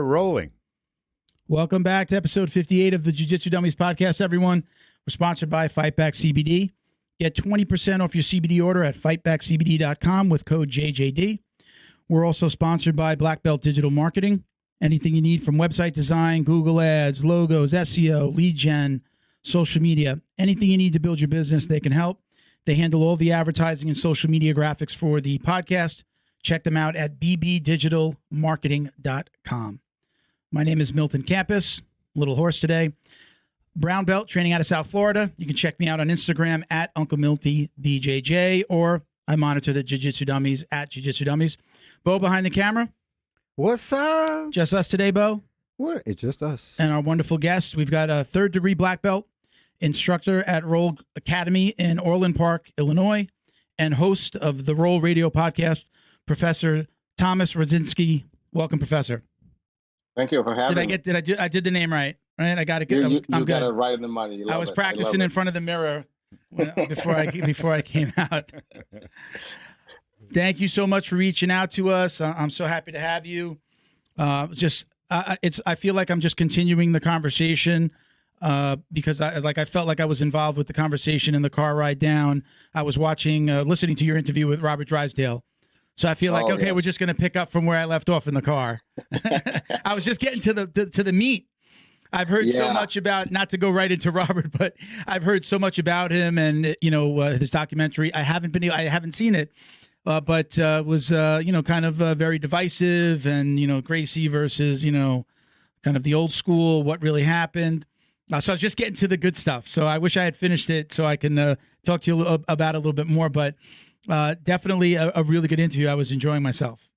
rolling. Welcome back to episode 58 of the Jiu-Jitsu Dummies podcast, everyone. We're sponsored by Fightback CBD. Get 20% off your CBD order at fightbackcbd.com with code JJD. We're also sponsored by Black Belt Digital Marketing. Anything you need from website design, Google Ads, logos, SEO, lead gen, social media, anything you need to build your business, they can help. They handle all the advertising and social media graphics for the podcast. Check them out at bbdigitalmarketing.com. My name is Milton Campus, a little hoarse today. Brown belt, training out of South Florida. You can check me out on Instagram at Uncle Milty BJJ, or I monitor the Jiu-Jitsu Dummies at Jiu-Jitsu Dummies. Bo behind the camera. What's up? Just us today, Bo. What? It's just us. And our wonderful guest. We've got a third-degree black belt, instructor at Roll Academy in Orland Park, Illinois, and host of the Roll Radio podcast, Professor Thomas Rozdzynski. Welcome, Professor. Thank you for having me. I did the name right? Right? I got it good. You I'm got good. it right in the money. I was practicing in front of the mirror before I came out. Thank you so much for reaching out to us. I'm so happy to have you. I feel like I'm just continuing the conversation because I felt like I was involved with the conversation in the car ride down. I was listening to your interview with Robert Drysdale. So I feel like, yes. We're just going to pick up from where I left off in the car. I was just getting to the meat. I've heard so much about, not to go right into Robert, but I've heard so much about him and, his documentary. I haven't seen it, but was, kind of very divisive and, Gracie versus, kind of the old school, what really happened. So I was just getting to the good stuff. So I wish I had finished it so I can talk to you about it a little bit more, but definitely a really good interview. I was enjoying myself.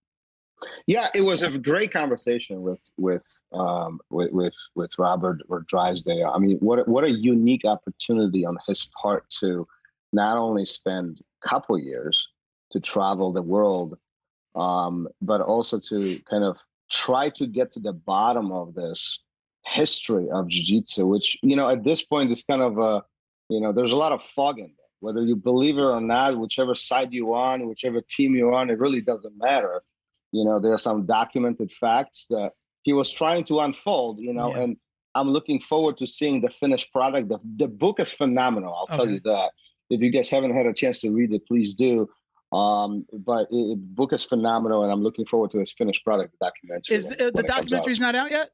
Yeah, it was a great conversation with Robert or Drysdale. I mean, what a unique opportunity on his part to not only spend a couple years to travel the world, but also to kind of try to get to the bottom of this history of jiu-jitsu, which, at this point is kind of there's a lot of fog in there. Whether you believe it or not, whichever side you're on, whichever team you're on, it really doesn't matter. There are some documented facts that he was trying to unfold, and I'm looking forward to seeing the finished product. The book is phenomenal. I'll tell you that. If you guys haven't had a chance to read it, please do. But the book is phenomenal, and I'm looking forward to his finished product, the documentary. Is the documentary's not out yet?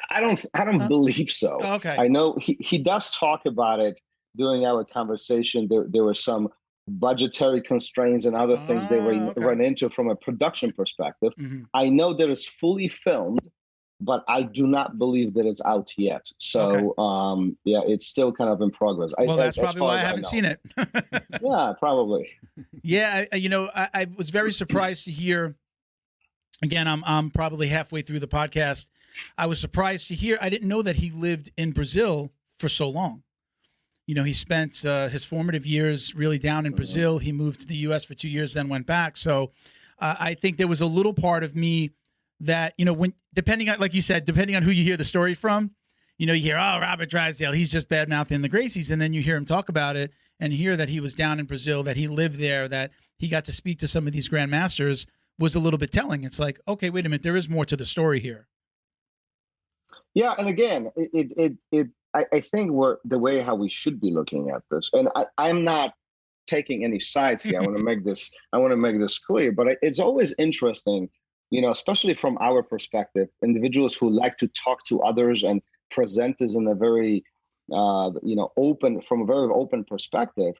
I don't believe so. Okay. I know he does talk about it during our conversation. There were some budgetary constraints and other things they run into from a production perspective. Mm-hmm. I know that it's fully filmed, but I do not believe that it's out yet. So, it's still kind of in progress. That's probably why I haven't seen it. Yeah, probably. Yeah, I was very surprised to hear. Again, I'm probably halfway through the podcast. I was surprised to hear. I didn't know that he lived in Brazil for so long. He spent his formative years really down in Brazil. He moved to the U.S. for 2 years, then went back. So I think there was a little part of me that, when depending on, like you said, depending on who you hear the story from, you hear, Robert Drysdale, he's just bad-mouthing the Gracies. And then you hear him talk about it and hear that he was down in Brazil, that he lived there, that he got to speak to some of these grandmasters was a little bit telling. It's like, okay, wait a minute, there is more to the story here. Yeah, and again, I think the way how we should be looking at this, and I'm not taking any sides here. I want to make this clear, but it's always interesting, especially from our perspective, individuals who like to talk to others and present this in a very, open, from a very open perspective.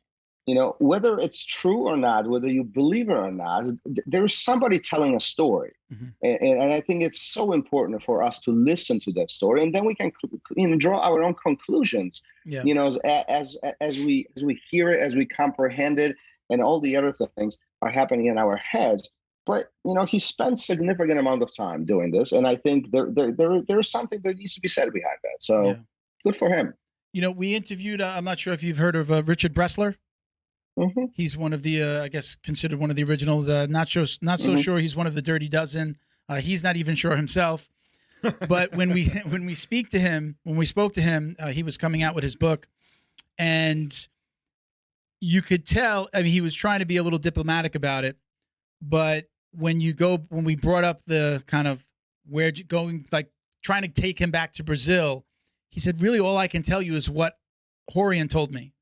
Whether it's true or not, whether you believe it or not, there's somebody telling a story. Mm-hmm. And I think it's so important for us to listen to that story. And then we can, draw our own conclusions, as we hear it, as we comprehend it, and all the other things are happening in our heads. But, he spent significant amount of time doing this. And I think there's something that needs to be said behind that. So good for him. We interviewed, I'm not sure if you've heard of Richard Bressler. Mm-hmm. He's one of the, I guess, considered one of the originals. Not so sure he's one of the Dirty Dozen. He's not even sure himself. But when we spoke to him, he was coming out with his book, and you could tell. I mean, he was trying to be a little diplomatic about it. But when we brought up the kind of where going, like trying to take him back to Brazil. He said, really, all I can tell you is what Horian told me.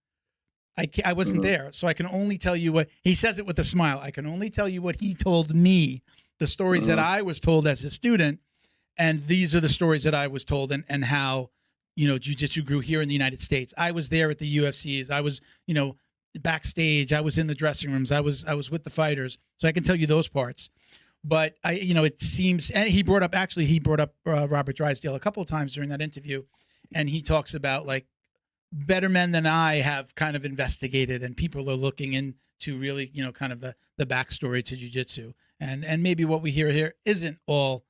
I wasn't there, so I can only tell you what he says it with a smile. I can only tell you what he told me, the stories that I was told as a student, and these are the stories that I was told, and how, you know, jiu-jitsu grew here in the United States. I was there at the UFCs. I was, you know, backstage. I was in the dressing rooms. I was with the fighters, so I can tell you those parts. But it seems, and he brought up Robert Drysdale a couple of times during that interview, and he talks about like better men than I have kind of investigated, and people are looking into really, you know, kind of the backstory to jiu-jitsu, and maybe what we hear here isn't all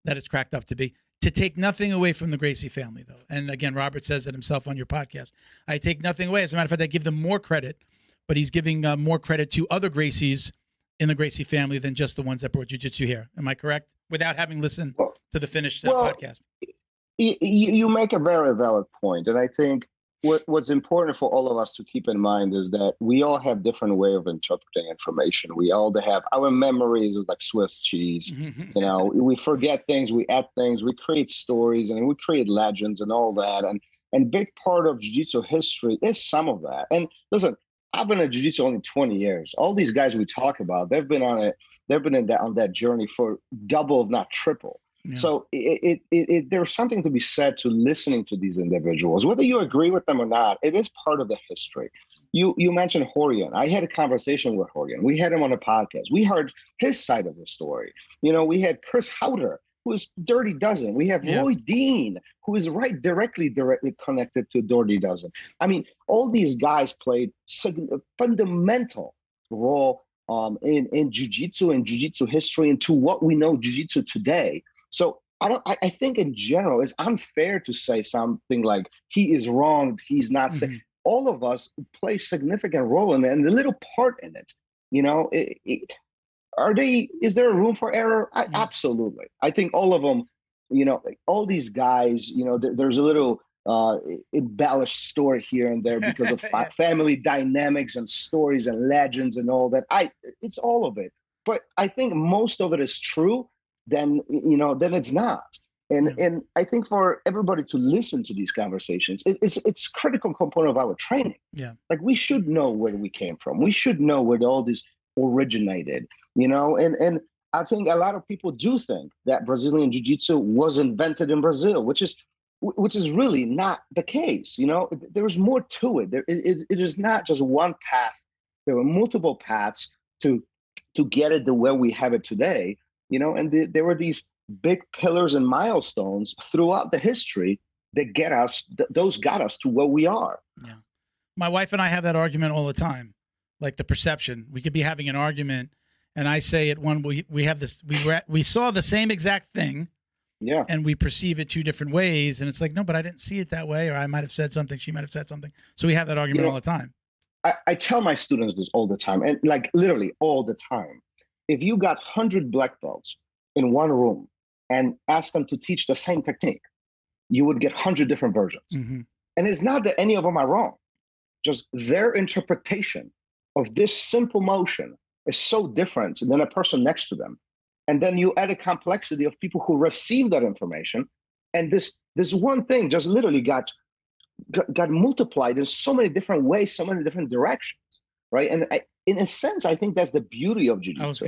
that it's cracked up to be. To take nothing away from the Gracie family, though, and again, Robert says it himself on your podcast, I take nothing away. As a matter of fact, I give them more credit, but he's giving more credit to other Gracies in the Gracie family than just the ones that brought jiu-jitsu here. Am I correct? Without having listened to the finished podcast. You make a very valid point, and I think what's important for all of us to keep in mind is that we all have different way of interpreting information. We all have our memories is like Swiss cheese. You know, we forget things, we add things, we create stories, and we create legends and all that. And big part of jiu-jitsu history is some of that. And listen, I've been in jiu-jitsu only 20 years. All these guys we talk about, they've been on that journey for double, if not triple. Yeah. So there's something to be said to listening to these individuals, whether you agree with them or not. It is part of the history. You mentioned Horian. I had a conversation with Horian. We had him on a podcast. We heard his side of the story. You know, we had Chris Howder, who is Dirty Dozen. We have Roy Dean, who is directly connected to Dirty Dozen. I mean, all these guys played a fundamental role in jiu-jitsu and jiu-jitsu history and to what we know jiu-jitsu today. So I think in general it's unfair to say something like he is wrong, he's not saying. All of us play significant role in it and a little part in it. You know, is there a room for error? Absolutely. I think all of them, you know, all these guys, you know, there's a little embellished story here and there because of family dynamics and stories and legends and all that. It's all of it. But I think most of it is true. Then it's not. And I think for everybody to listen to these conversations, it's critical component of our training. Yeah. Like we should know where we came from. We should know where all this originated, you know, and I think a lot of people do think that Brazilian Jiu-Jitsu was invented in Brazil, which is really not the case. You know, there's more to it. It is not just one path. There were multiple paths to get it to where we have it today. You know, and there were these big pillars and milestones throughout the history that those got us to where we are. Yeah. My wife and I have that argument all the time, like the perception. We could be having an argument, and I say at one, we have this, we saw the same exact thing, yeah, and we perceive it two different ways, and it's like, no, but I didn't see it that way, or I might have said something, she might have said something. So we have that argument all the time. I tell my students this all the time, and like literally all the time. If you got 100 black belts in one room and asked them to teach the same technique, you would get 100 different versions. And it's not that any of them are wrong. Just their interpretation of this simple motion is so different than a person next to them. And then you add a complexity of people who receive that information. And this one thing just literally got multiplied in so many different ways, so many different directions, right? And in a sense, I think that's the beauty of jiu-jitsu.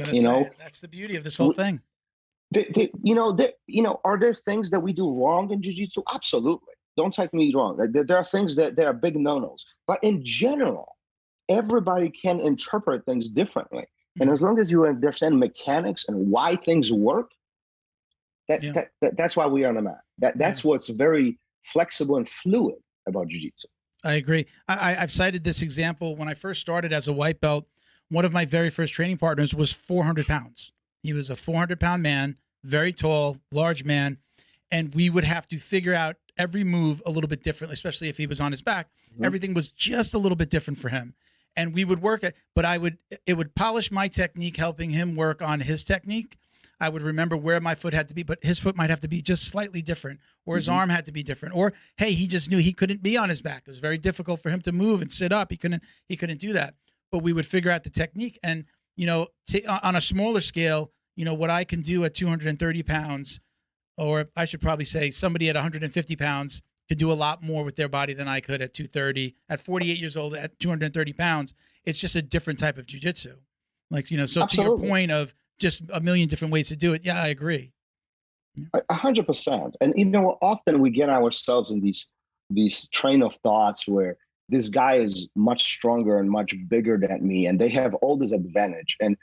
That's the beauty of this whole thing. Are there things that we do wrong in jiu-jitsu? Absolutely. Don't take me wrong. There are things that are big no-nos. But in general, everybody can interpret things differently. And as long as you understand mechanics and why things work, that's why we are on the mat. That's what's very flexible and fluid about jiu-jitsu. I agree. I've cited this example. When I first started as a white belt, one of my very first training partners was 400 pounds. He was a 400-pound man, very tall, large man, and we would have to figure out every move a little bit differently, especially if he was on his back. Everything was just a little bit different for him. And we would work it, but it would polish my technique, helping him work on his technique. I would remember where my foot had to be, but his foot might have to be just slightly different, or his arm had to be different, or hey, he just knew he couldn't be on his back. It was very difficult for him to move and sit up. He couldn't do that. But we would figure out the technique, and on a smaller scale, what I can do at 230 pounds, or I should probably say somebody at 150 pounds could do a lot more with their body than I could at 230. At 48 years old, at 230 pounds, it's just a different type of jiu-jitsu. Like, you know, so Absolutely. to your point of just a million different ways to do it. Yeah, I agree. 100%. And, you know, often we get ourselves in these train of thoughts where this guy is much stronger and much bigger than me, and they have all this advantage. And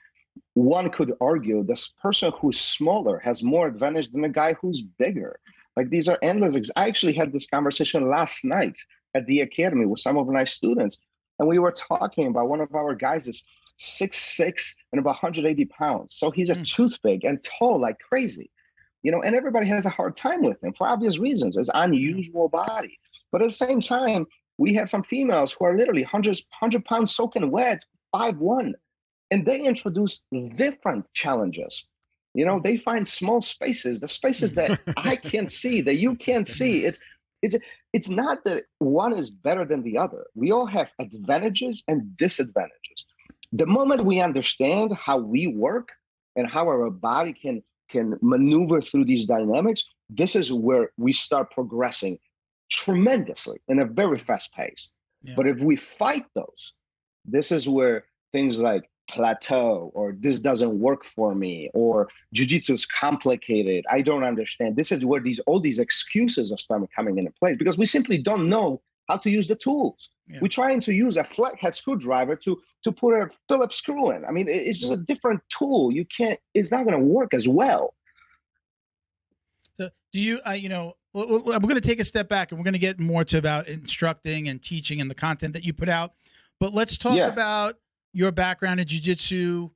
one could argue this person who's smaller has more advantage than a guy who's bigger. Like, these are endless. I actually had this conversation last night at the academy with some of my students, and we were talking about one of our guys is 6'6" and about 180 pounds. So he's a toothpick and tall like crazy, you know, and everybody has a hard time with him for obvious reasons. It's unusual body. But at the same time, we have some females who are literally 100 pounds soaking wet, 5'1", and they introduce different challenges. You know, they find small spaces, the spaces that I can't see, that you can't see. It's not that one is better than the other. We all have advantages and disadvantages. The moment we understand how we work and how our body can maneuver through these dynamics, this is where we start progressing tremendously in a very fast pace. Yeah. But if we fight those, this is where things like plateau, or this doesn't work for me, or jiu-jitsu is complicated, I don't understand. This is where all these excuses are starting coming into play, because we simply don't know how to use the tools. Yeah. We're trying to use a flathead screwdriver to put a Phillips screw in. I mean, it's just a different tool. It's not going to work as well. So do you, you know, we're going to take a step back and we're going to get more to about instructing and teaching and the content that you put out. But let's talk about your background in jiu-jitsu.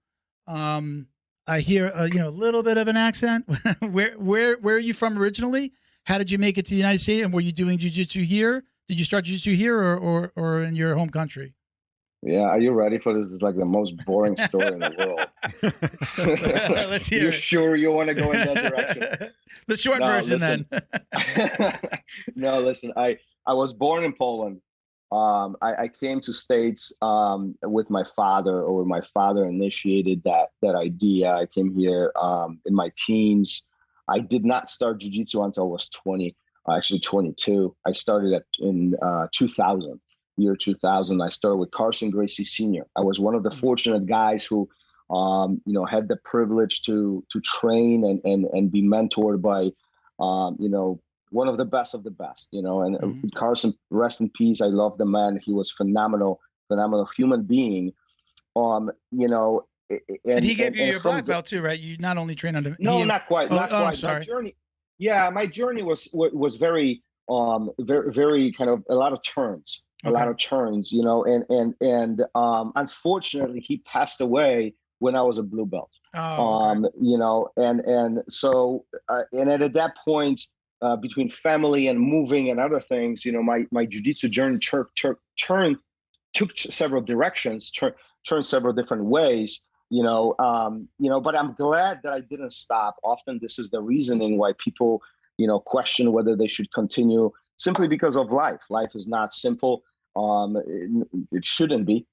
I hear, you know, a little bit of an accent. Where are you from originally? How did you make it to the United States? And were you doing jiu-jitsu here? Did you start jiu-jitsu here or in your home country? Yeah, are you ready for this? It's like the most boring story in the world. Let's hear You're it. Sure you want to go in that direction? The short version, listen. then. No, listen, I was born in Poland. I came to States with my father, or my father initiated that idea. I came here in my teens. I did not start jiu-jitsu until I was 20, actually 22. I started in 2000. Year 2000, I started with Carson Gracie Sr. I was one of the fortunate guys who, you know, had the privilege to train and be mentored by, you know, one of the best, you know, and Carson, rest in peace. I love the man. He was phenomenal human being. You know, and he gave you your black belt too, right? You not only trained under. No, not quite. Not quite. Sorry. My journey was very, very kind of a lot of turns. A lot of turns, you know, and unfortunately, he passed away when I was a blue belt. You know, and so and at that point, between family and moving and other things, you know, my jiu-jitsu journey took several directions, turned several different ways, you know, but I'm glad that I didn't stop. Often this is the reasoning why people, you know, question whether they should continue, simply because of life. Life is not simple. It shouldn't be.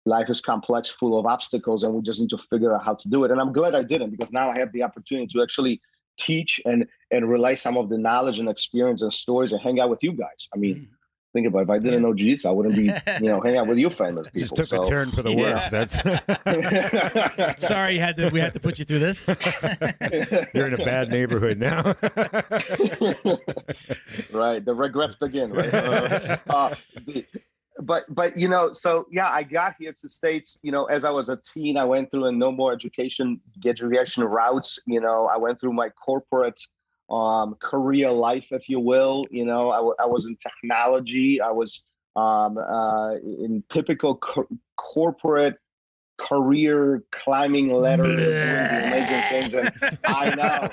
Life is complex, full of obstacles, and we just need to figure out how to do it. And I'm glad I didn't, because now I have the opportunity to actually teach and relay some of the knowledge and experience and stories and hang out with you guys. I mean, think about it. If I didn't know jiu-jitsu, I wouldn't be, you know, hanging out with you famous people. Just took a turn for the worse. That's sorry, we had to put you through this. You're in a bad neighborhood now. Right. The regrets begin, right? But you know, so yeah, I got here to States, you know, as I was a teen. I went through a no more education routes. You know, I went through my corporate career life, if you will. You know, I was in technology. I was in typical corporate career, climbing ladders, doing these amazing things. And I know,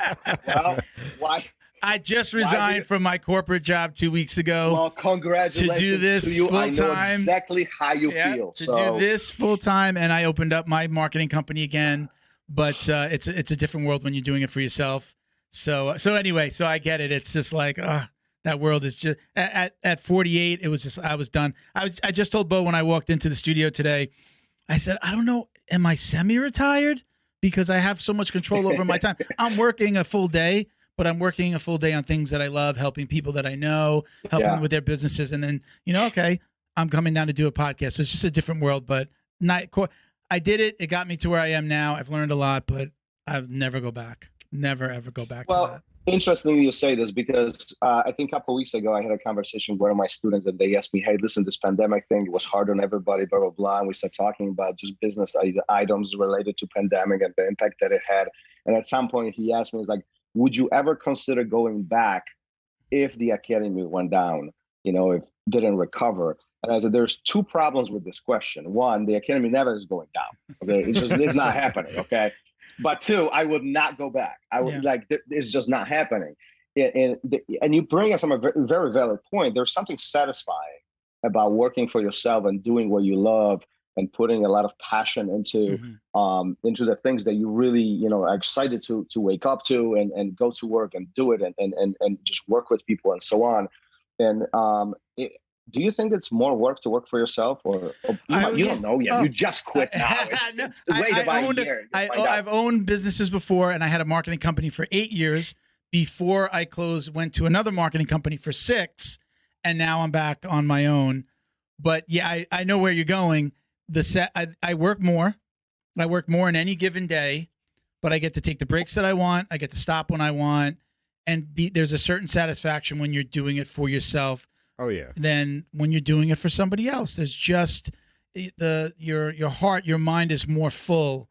well, why? I just resigned from my corporate job 2 weeks ago. Well, congratulations to do this to you. Full I know time. Exactly how you feel. To do this full time, and I opened up my marketing company again. But it's a different world when you're doing it for yourself. So anyway, so I get it. It's just like that world is just at 48. It was just, I was done. I just told Bo when I walked into the studio today, I said, I don't know, am I semi-retired? Because I have so much control over my time. I'm working a full day, but I'm working a full day on things that I love, helping people that I know, helping them with their businesses. And then, okay, I'm coming down to do a podcast. So it's just a different world, but I did it. It got me to where I am now. I've learned a lot, but I'll never go back. Never, ever go back to that. Interesting you say this because I think a couple of weeks ago, I had a conversation with one of my students and they asked me, hey, listen, this pandemic thing, it was hard on everybody, blah, blah, blah. And we started talking about just business items related to pandemic and the impact that it had. And at some point he asked me, he's like, would you ever consider going back if the academy went down, if didn't recover? And I said, there's two problems with this question. One, the academy never is going down. Okay. It's not happening. Okay. But two, I would not go back. I would it's just not happening. And you bring us on a very, very valid point. There's something satisfying about working for yourself and doing what you love and putting a lot of passion into the things that you really, are excited to wake up to and go to work and do it and just work with people and so on. And do you think it's more work to work for yourself or you don't know yet? You just quit now. I've owned businesses before, and I had a marketing company for 8 years before I went to another marketing company for 6, and now I'm back on my own. But yeah, I know where you're going. I work more. I work more in any given day, but I get to take the breaks that I want. I get to stop when I want, and there's a certain satisfaction when you're doing it for yourself. Oh yeah. Than when you're doing it for somebody else. There's just your heart, your mind is more full,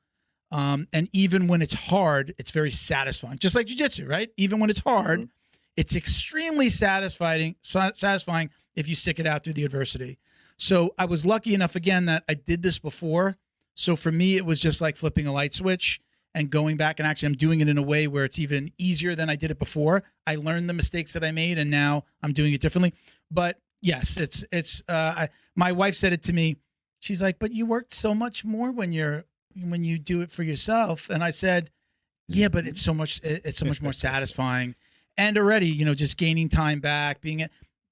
and even when it's hard, it's very satisfying. Just like jiu-jitsu, right? Even when it's hard, it's extremely satisfying if you stick it out through the adversity. So I was lucky enough again that I did this before. So for me, it was just like flipping a light switch and going back, and actually I'm doing it in a way where it's even easier than I did it before. I learned the mistakes that I made, and now I'm doing it differently. But yes, my wife said it to me. She's like, but you worked so much more when you do it for yourself. And I said, yeah, but it's so much more satisfying. And already, just gaining time back,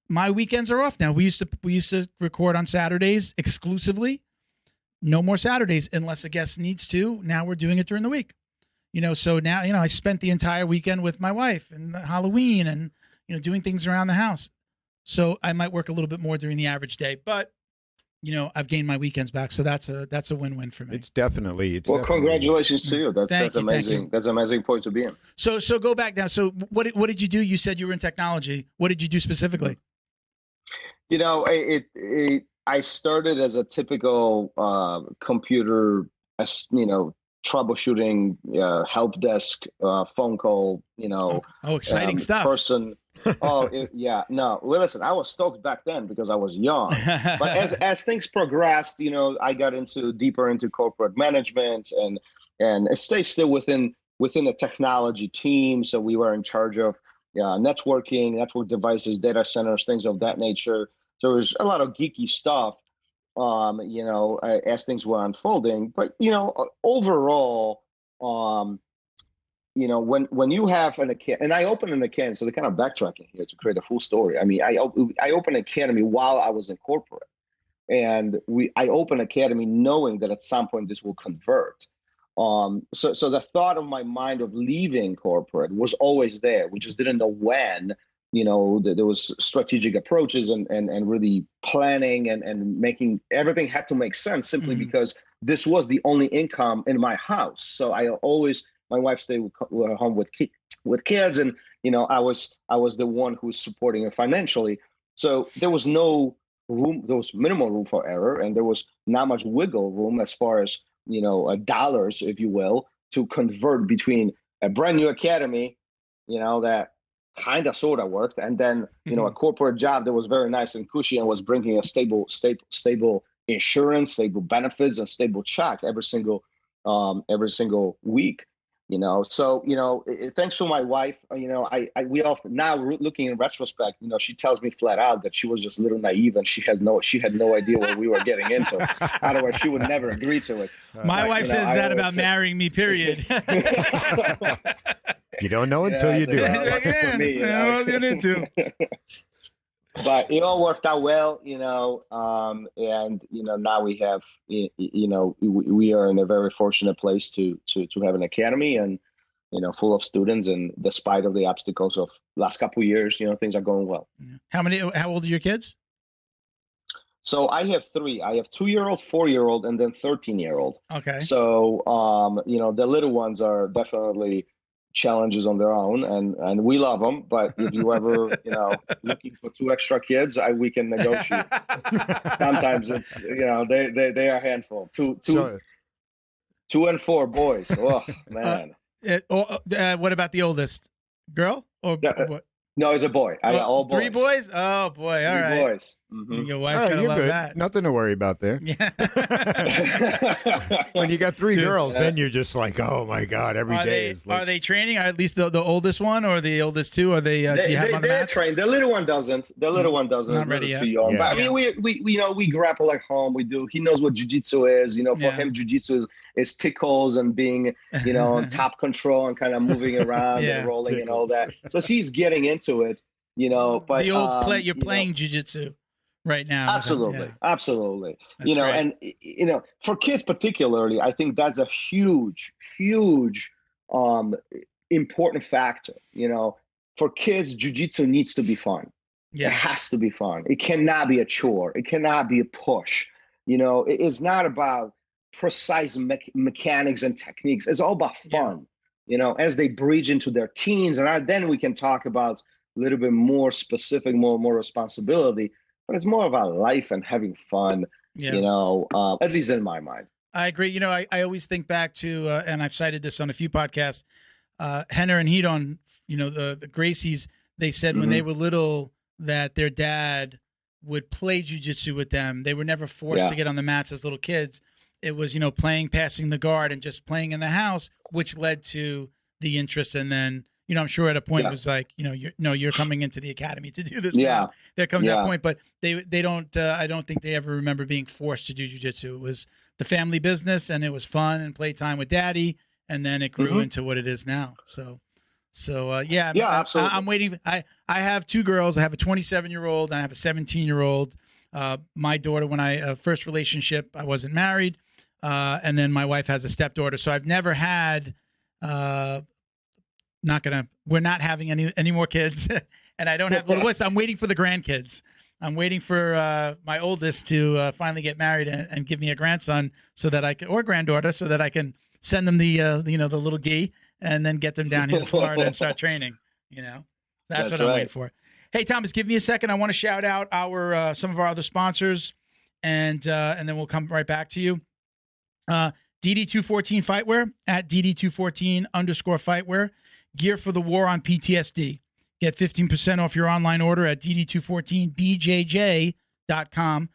my weekends are off now. We used to record on Saturdays exclusively. No more Saturdays unless a guest needs to. Now we're doing it during the week. So now, I spent the entire weekend with my wife and Halloween and, doing things around the house. So I might work a little bit more during the average day, but I've gained my weekends back. So that's a win-win for me. It's definitely. Congratulations to you. That's amazing. That's an amazing point to be in. So go back now. So what did you do? You said you were in technology. What did you do specifically? I started as a typical computer, troubleshooting, help desk, phone call, exciting stuff. Person. Well, listen, I was stoked back then because I was young. But as things progressed, I got deeper into corporate management and it stayed still within a technology team. So we were in charge of networking, network devices, data centers, things of that nature. So there was a lot of geeky stuff, as things were unfolding. But, overall, when you have an academy, and I opened an academy, so they're kind of backtracking here to create a full story. I mean, I opened an academy while I was in corporate. And I opened an academy knowing that at some point this will convert. So the thought of my mind of leaving corporate was always there. We just didn't know when. There was strategic approaches and really planning and making everything had to make sense simply because this was the only income in my house. So my wife stayed home with kids, and I was the one who was supporting her financially. So there was no room. There was minimal room for error, and there was not much wiggle room as far as dollars, if you will, to convert between a brand new academy, that kind of sort of worked, and then a corporate job that was very nice and cushy and was bringing a stable insurance, stable benefits, and stable check every single week. So thanks to my wife, we often now looking in retrospect, she tells me flat out that she was just a little naive and she had no idea what we were getting into. Otherwise, she would never agree to it. My wife says that about marrying me. Period. You don't know until you do. For me, you need to. But it all worked out well, and now we have, we are in a very fortunate place to have an academy, and full of students, and despite of the obstacles of last couple of years, things are going well. How old are your kids? So I have three. I have 2-year-old, 4-year-old, and then 13-year-old. Okay. So, the little ones are definitely challenges on their own, and we love them. But if you ever, looking for 2 extra kids, we can negotiate. Sometimes it's, they are a handful. Two and 4 boys. Oh man. What about the oldest girl or what? No, it's a boy. All boys. 3 boys? Oh boy! All right. 3 boys. Mm-hmm. Your wife's gonna love good. that. Nothing to worry about there. Yeah. When you got 3 girls, then you're just like, oh my god, every day is like. Are they training? At least the oldest one or the oldest 2? Are they? Do you have them on the they're mats? trained. The little one doesn't. Not ready yet. Too young. Yeah. But I mean, we grapple at home. We do. He knows what jiu-jitsu is. For him, jiu-jitsu is tickles and being, top control and kind of moving around and rolling and all that. So he's getting into it. But the old play. You're playing jiu-jitsu right now. Absolutely. Absolutely. That's great. And for kids particularly, I think that's a huge important factor. For kids, jiu-jitsu needs to be fun. Yeah. It has to be fun. It cannot be a chore. It cannot be a push. It's not about precise mechanics and techniques. It's all about fun. As they breach into their teens, and then we can talk about a little bit more specific, more responsibility, but it's more about life and having fun, at least in my mind. I agree. I always think back to, and I've cited this on a few podcasts, Henner and Hedon, the Gracies, they said when they were little that their dad would play jiu-jitsu with them. They were never forced to get on the mats as little kids. It was, playing, passing the guard, and just playing in the house, which led to the interest. And then, I'm sure at a point it was like, you're coming into the academy to do this. Now. There comes that point, but they don't. I don't think they ever remember being forced to do jiu-jitsu. It was the family business, and it was fun and playtime with daddy, and then it grew into what it is now. So absolutely. I'm waiting. I have 2 girls. I have a 27-year-old and I have a 17-year-old. My daughter, when I first relationship, I wasn't married, and then my wife has a stepdaughter. So I've never had. We're not having any more kids, and I don't have little boys. So I'm waiting for the grandkids. I'm waiting for my oldest to finally get married and give me a grandson, so that I can, or granddaughter, so that I can send them the the little gi, and then get them down here to Florida and start training. That's what I'm waiting for. Hey, Thomas, give me a second. I want to shout out our some of our other sponsors, and then we'll come right back to you. DD214 Fightwear at DD214_Fightwear. Gear for the war on PTSD. Get 15% off your online order at DD214BJJ.com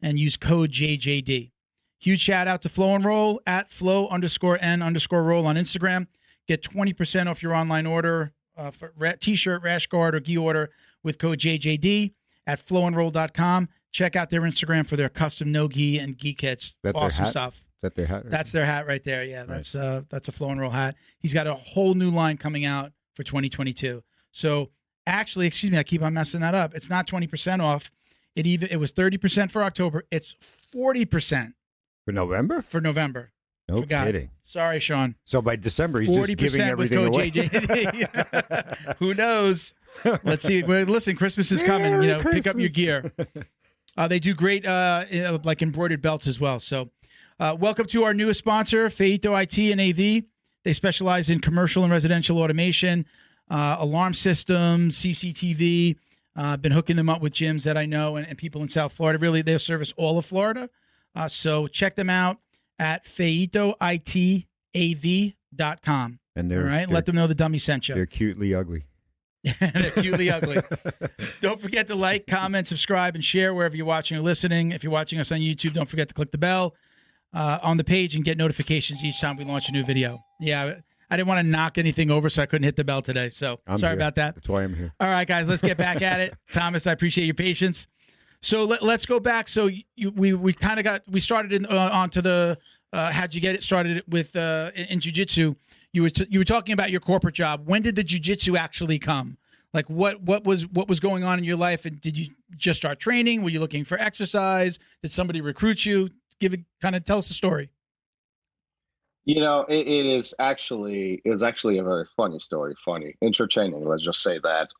and use code JJD. Huge shout out to Flow and Roll at Flow_N_Roll on Instagram. Get 20% off your online order for t-shirt, rash guard, or gi order with code JJD at flowandroll.com. Check out their Instagram for their custom no-gi and gi kits. Awesome stuff. Is that their hat? That's their hat right there. Yeah, that's a Flow and Roll hat. He's got a whole new line coming out for 2022. So actually, excuse me, I keep on messing that up. It's not 20% off. It was 30% for October. It's 40% For November? for November. No Forgot. kidding. Sorry, Sean. So by December, he's just giving 40% with everything code away. JJD. Who knows? Let's see. Well, listen, Christmas is coming. Merry Pick up your Christmas. gear. They do great like embroidered belts as well. So welcome to our newest sponsor, Feito IT and AV. They specialize in commercial and residential automation, alarm systems, CCTV. Been hooking them up with gyms that I know and people in South Florida. Really, they service all of Florida. So check them out at feitoitav.com. And All right, let them know the dummy sent you. They're cutely ugly. They're cutely ugly. Don't forget to like, comment, subscribe, and share wherever you're watching or listening. If you're watching us on YouTube, don't forget to click the bell on the page and get notifications each time we launch a new video. Yeah, I didn't want to knock anything over, so I couldn't hit the bell today. So sorry about that. That's why I'm here. All right, guys, let's get back at it. Thomas, I appreciate your patience. So let's go back. So we kind of started onto the how'd you get it started with in jiu-jitsu. You were talking about your corporate job. When did the jiu-jitsu actually come? Like what was going on in your life, and did you just start training? Were you looking for exercise? Did somebody recruit you? Tell us the story. It's actually a very funny story, funny, entertaining. Let's just say that.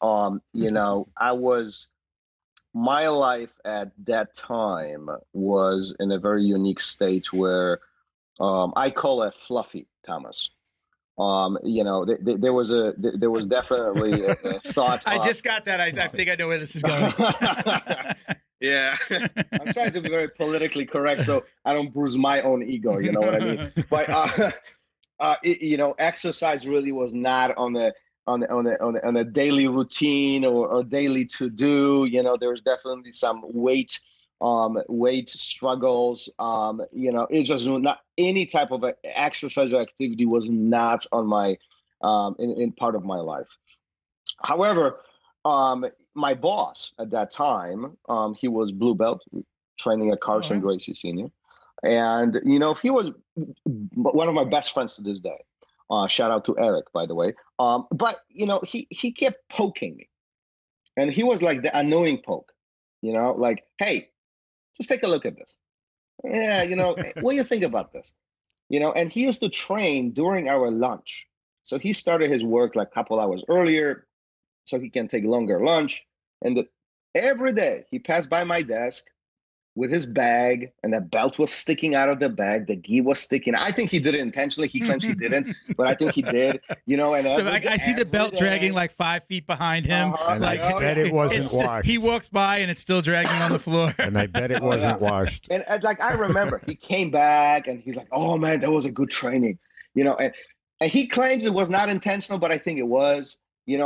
My life at that time was in a very unique state where I call it fluffy, Thomas. There was definitely a thought. I just got that. I think I know where this is going. Yeah, I'm trying to be very politically correct so I don't bruise my own ego. You know what I mean? But exercise really was not on a daily routine or daily to do. There was definitely some weight struggles. It just not any type of exercise or activity was not on my in part of my life. However, my boss at that time, he was blue belt training at Carson Gracie Sr. And, he was one of my best friends to this day. Shout out to Eric, by the way. But, he kept poking me. And he was like the annoying poke, like, hey, just take a look at this. Yeah, what do you think about this? And he used to train during our lunch. So he started his work like a couple hours earlier so he can take longer lunch. And every day he passed by my desk with his bag, and the belt was sticking out of the bag. The gi was sticking. I think he did it intentionally. He claims he didn't, but I think he did. And I see the belt dragging like 5 feet behind him. And I bet it wasn't washed. He walks by and it's still dragging on the floor. And I bet it wasn't washed. And I remember he came back and he's like, "Oh man, that was a good training," and he claims it was not intentional, but I think it was. And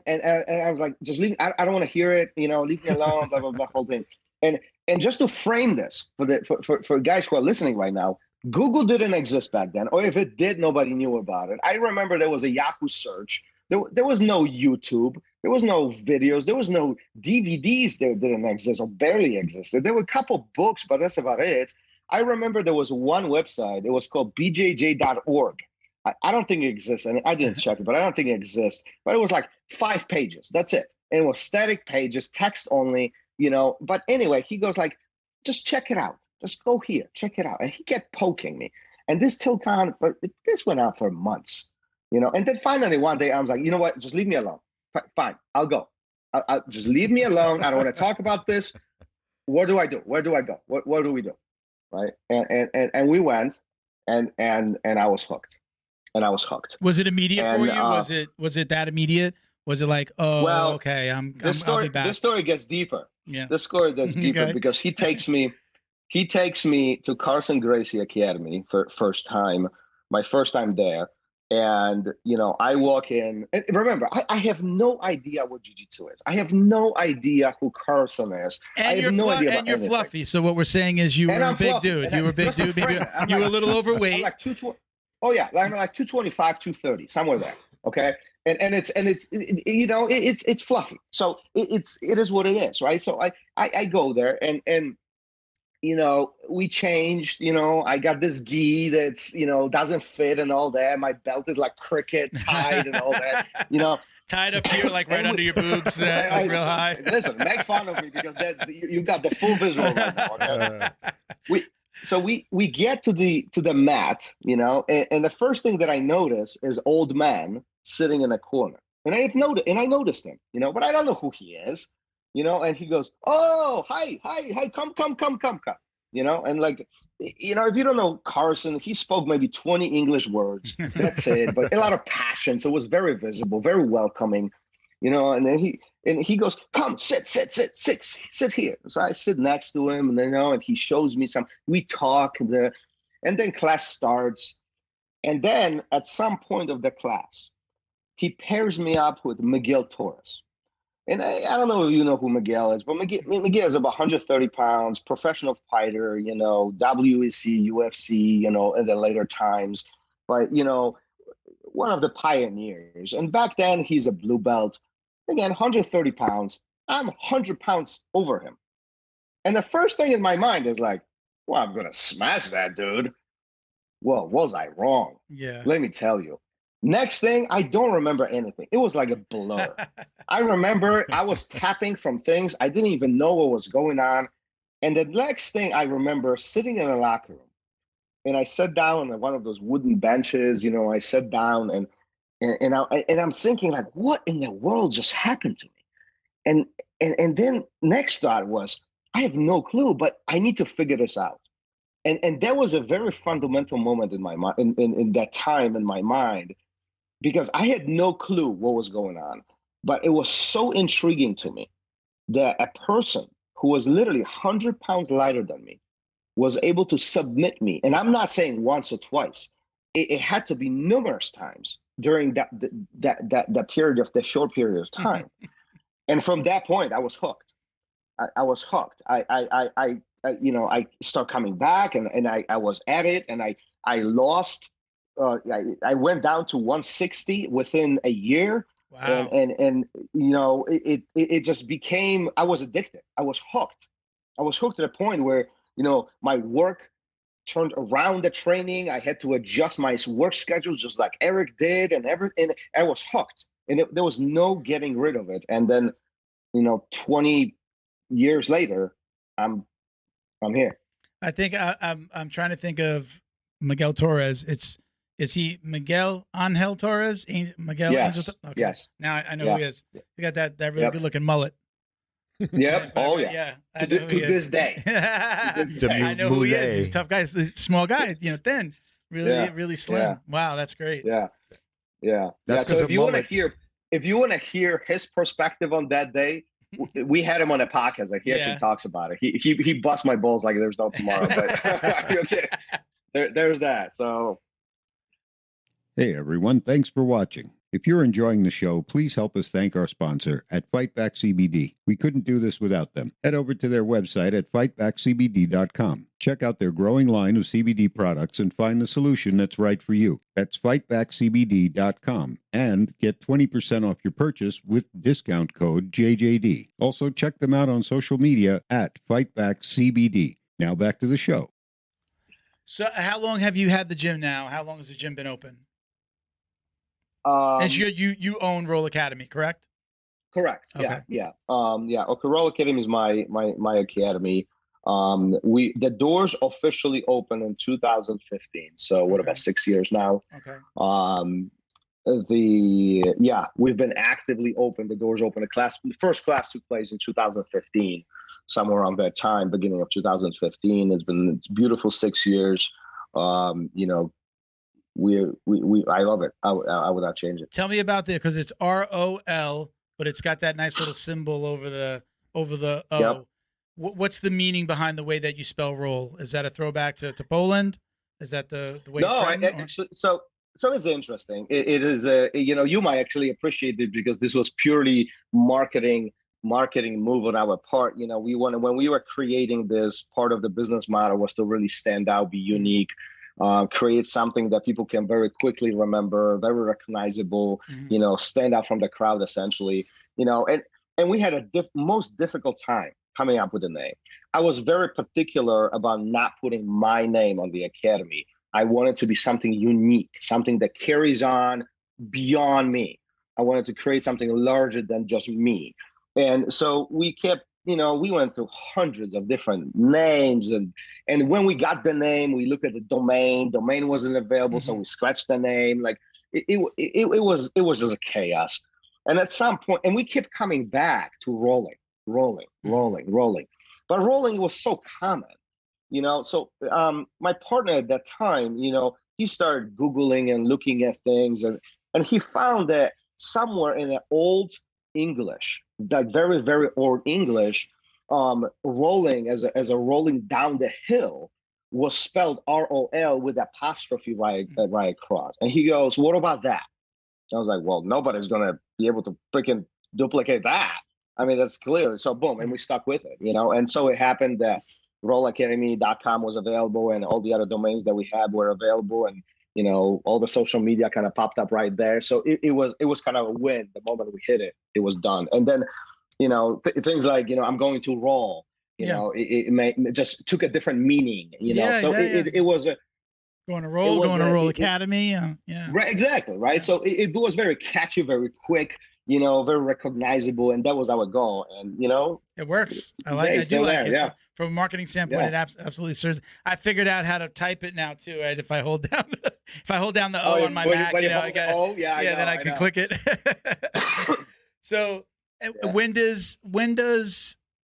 I was like, just leave. I don't want to hear it. Leave me alone. Blah blah blah. Whole thing. And just to frame this for guys who are listening right now, Google didn't exist back then, or if it did, nobody knew about it. I remember there was a Yahoo search. There was no YouTube. There was no videos. There was no DVDs. There didn't exist or barely existed. There were a couple books, but that's about it. I remember there was one website. It was called bjj.org. I don't think it exists, and I didn't check it, but I don't think it exists. But it was like 5 pages. That's it. And it was static pages, text only. But anyway, he goes like, just check it out. Just go here, check it out. And he kept poking me. And this went on for months, And then finally one day I was like, you know what? Just leave me alone. Fine, I'll go. I'll just leave me alone. I don't want to talk about this. What do I do? Where do I go? What do we do? Right? And we went, and I was hooked. Was it immediate for you? Was it that immediate? Was it like, oh, well, okay, I'll be back. This story gets deeper. Yeah. This story gets deeper okay. Because he takes me to Carson Gracie Academy for my first time there. And, I walk in, and remember, I have no idea what jiu-jitsu is. I have no idea who Carson is. And I have no idea about you're anything. Fluffy. So what we're saying is you were a big dude. You were a big dude. Maybe you were a little overweight. I'm like 220. Oh yeah, I'm like 225, 230, somewhere there. Okay. And it's fluffy. So it is what it is, right? So I go there and we changed, I got this gi that's, doesn't fit and all that. My belt is like cricket tied and all that, Tied up here, like right under your boobs, like real high. Listen, make fun of me because you got the full visual right now. Okay? We get to the mat, and the first thing that I notice is old man sitting in a corner. And I noticed him, but I don't know who he is, and he goes, "Oh, hi, come. And like, if you don't know Carson, he spoke maybe 20 English words. That's it, but a lot of passion. So it was very visible, very welcoming, and then he goes, "Come, sit here." So I sit next to him, and he shows me we talk there, and then class starts. And then at some point of the class, he pairs me up with Miguel Torres. And I don't know if you know who Miguel is, but Miguel is about 130 pounds, professional fighter, WEC, UFC, in the later times. But, one of the pioneers. And back then, he's a blue belt. Again, 130 pounds. I'm 100 pounds over him. And the first thing in my mind is like, well, I'm going to smash that dude. Well, was I wrong? Yeah. Let me tell you. Next thing, I don't remember anything. It was like a blur. I remember I was tapping from things. I didn't even know what was going on. And the next thing I remember sitting in a locker room and I sat down on one of those wooden benches. I sat down and I'm thinking like, what in the world just happened to me? And then next thought was, I have no clue, but I need to figure this out. And that was a very fundamental moment in my mind, in that time in my mind, because I had no clue what was going on. But it was so intriguing to me that a person who was literally 100 pounds lighter than me was able to submit me. And I'm not saying once or twice. It had to be numerous times during that period of the short period of time. And from that point, I was hooked. I was hooked. I started coming back, and I was at it, and I lost. I went down to 160 within a year. Wow. And it just became, I was addicted. I was hooked. I was hooked to the point where, my work turned around the training. I had to adjust my work schedule just like Eric did, and everything. I was hooked, and there was no getting rid of it. And then, 20 years later, I'm here. I think I'm trying to think of Miguel Torres. Is he Miguel Angel Torres? Miguel Yes. Angel? Okay. Yes. Now I know who he is. He got that really good looking mullet. Yep. Oh yeah. Yeah. To this day. I know who he is. He's a tough guy. He's a small guy, thin, really slim. Yeah. Wow, that's great. Yeah. So if you want to hear his perspective on that day, we had him on a podcast. Like he actually talks about it. He busts my balls like there's no tomorrow. But okay. There's that. So. Hey everyone, thanks for watching. If you're enjoying the show, please help us thank our sponsor at Fightback CBD. We couldn't do this without them. Head over to their website at fightbackcbd.com. Check out their growing line of CBD products and find the solution that's right for you. That's fightbackcbd.com and get 20% off your purchase with discount code JJD. Also check them out on social media at FightbackCBD. Now back to the show. So how long have you had the gym now? How long has the gym been open? And you own Roll Academy, correct? Correct. Okay. Yeah. Okay, Roll Academy is my academy. The doors officially opened in 2015. So what about 6 years now? Okay. We've been actively open. The doors open. The first class took place in 2015, somewhere around that time, beginning of 2015. It's beautiful 6 years. I love it. I would not change it. Tell me about that, because it's ROL, but it's got that nice little symbol over the O. Yep. What's the meaning behind the way that you spell roll? Is that a throwback to Poland? Is that the way? No, actually, so it's interesting. It is you might actually appreciate it because this was purely marketing move on our part. When we were creating this, part of the business model was to really stand out, be unique. Create something that people can very quickly remember, very recognizable, stand out from the crowd, essentially, and we had a most difficult time coming up with a name. I was very particular about not putting my name on the academy. I wanted to be something unique, something that carries on beyond me. I wanted to create something larger than just me. And so we kept, we went through hundreds of different names. And when we got the name, we looked at the domain. Domain wasn't available, so we scratched the name. Like it was just a chaos. And at some point, and we kept coming back to rolling. But rolling was so common, So my partner at that time, he started Googling and looking at things, and he found that somewhere in the old English, like very, very old English, rolling as a rolling down the hill was spelled ROL with apostrophe right across. And he goes, "What about that?" I was like, "Well, nobody's gonna be able to freaking duplicate that. I mean, that's clear." So boom, and we stuck with it, And so it happened that rollacademy.com was available, and all the other domains that we had were available, and all the social media kind of popped up right there. So it was kind of a win. The moment we hit it, it was done. And then, things like, I'm going to roll, it just took a different meaning, it was a, going to roll Academy. Right, exactly. Right. So it was very catchy, very quick. very recognizable, and that was our goal. And it works. I do still like it. Yeah. From a marketing standpoint, it absolutely serves. I figured out how to type it now too. Right, if I hold down the O on my Mac, then I can click it. So, when does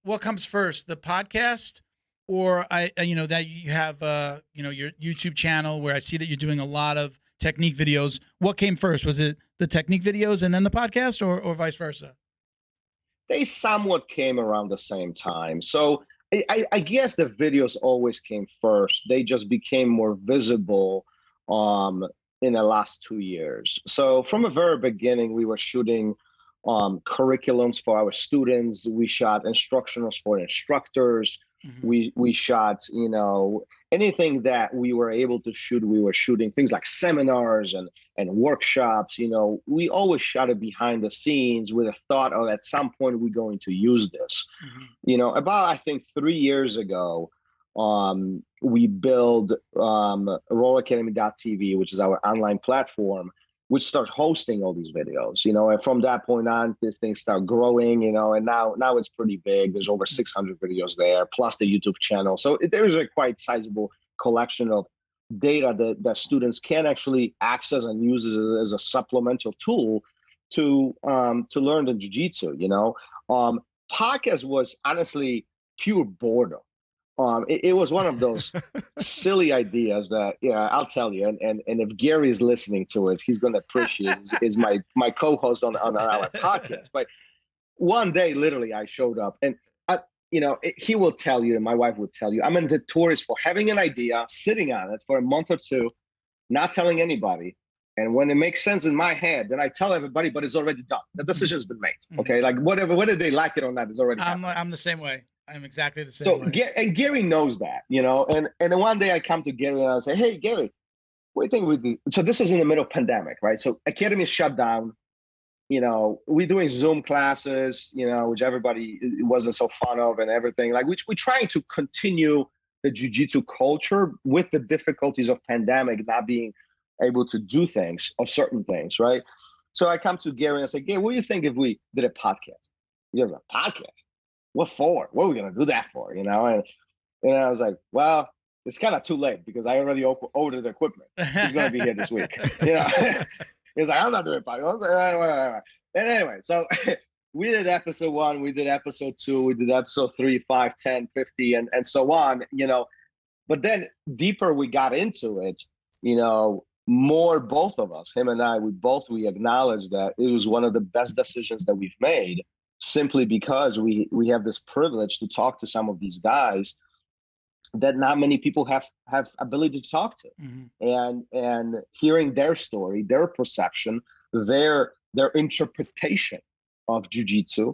what comes first, the podcast, or that you have your YouTube channel where I see that you're doing a lot of technique videos? What came first? Was it the technique videos and then the podcast, or vice versa? They somewhat came around the same time. So I guess the videos always came first. They just became more visible in the last 2 years. So from the very beginning, we were shooting curriculums for our students. We shot instructionals for instructors. Mm-hmm. We shot, anything that we were able to shoot. We were shooting things like seminars and workshops. We always shot it behind the scenes with a thought of at some point we're going to use this. Mm-hmm. About I think 3 years ago, we built RollAcademy.tv, which is our online platform, which start hosting all these videos, and from that point on, this thing start growing, and now it's pretty big. There's over 600 videos there, plus the YouTube channel. So there's a quite sizable collection of data that students can actually access and use it as a supplemental tool to learn the jiu-jitsu. Podcast was honestly pure boredom. It was one of those silly ideas that, I'll tell you, and if Gary is listening to it, he's going to appreciate it. Is my co-host on our podcast. But one day, literally, I showed up, and he will tell you, and my wife would tell you, I'm notorious for having an idea, sitting on it for a month or two, not telling anybody. And when it makes sense in my head, then I tell everybody, but it's already done. The decision's been made. Okay, like whether they like it or not is already done. I'm the same way. I'm exactly the same way. And Gary knows that, and then one day I come to Gary and I say, hey, Gary, what do you think we do? So this is in the middle of pandemic, right? So Academy is shut down. We're doing Zoom classes, which everybody wasn't so fond of and everything. Like we're trying to continue the jiu-jitsu culture with the difficulties of pandemic, not being able to do things or certain things, right? So I come to Gary and I say, Gary, what do you think if we did a podcast? He goes, a podcast? What for? What are we going to do that for? And I was like, well, it's kind of too late because I already ordered the equipment. He's going to be here this week. He's like, I'm not doing podcast. And anyway, so we did episode 1, we did episode 2, we did episode 3, 5, 10, 50, and so on, But then deeper we got into it, more both of us, him and I, we acknowledged that it was one of the best decisions that we've made, simply because we have this privilege to talk to some of these guys that not many people have ability to talk to. Mm-hmm. And hearing their story, their perception, their interpretation of jiu-jitsu,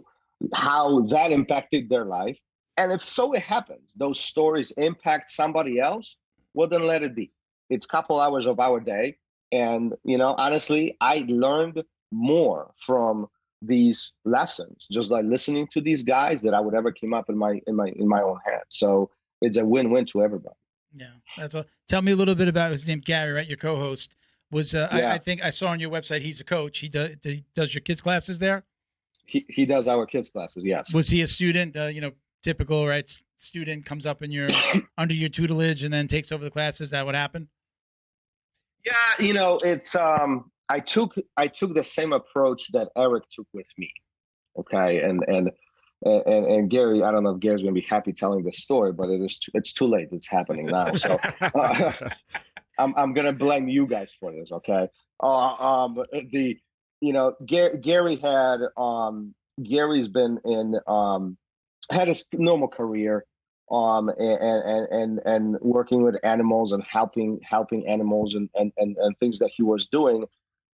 how that impacted their life. And if so it happens, those stories impact somebody else, well, then let it be. It's a couple hours of our day. And, honestly, I learned more from these lessons just by listening to these guys that I would ever came up in my own head. So it's a win-win to everybody. Yeah, that's all. Tell me a little bit about his name, Gary, right? Your co-host was. I think I saw on your website he's a coach. He does your kids' classes there. He does our kids' classes. Yes. Was he a student? Typical, right? Student comes up in your under your tutelage and then takes over the classes. Is that what happened? Yeah, it's I took the same approach that Eric took with me. Okay, and Gary, I don't know if Gary's going to be happy telling this story, but it's too late. It's happening now. So I'm going to blame you guys for this. Okay. Gary Gary's been had his normal career, and working with animals and helping animals and things that he was doing.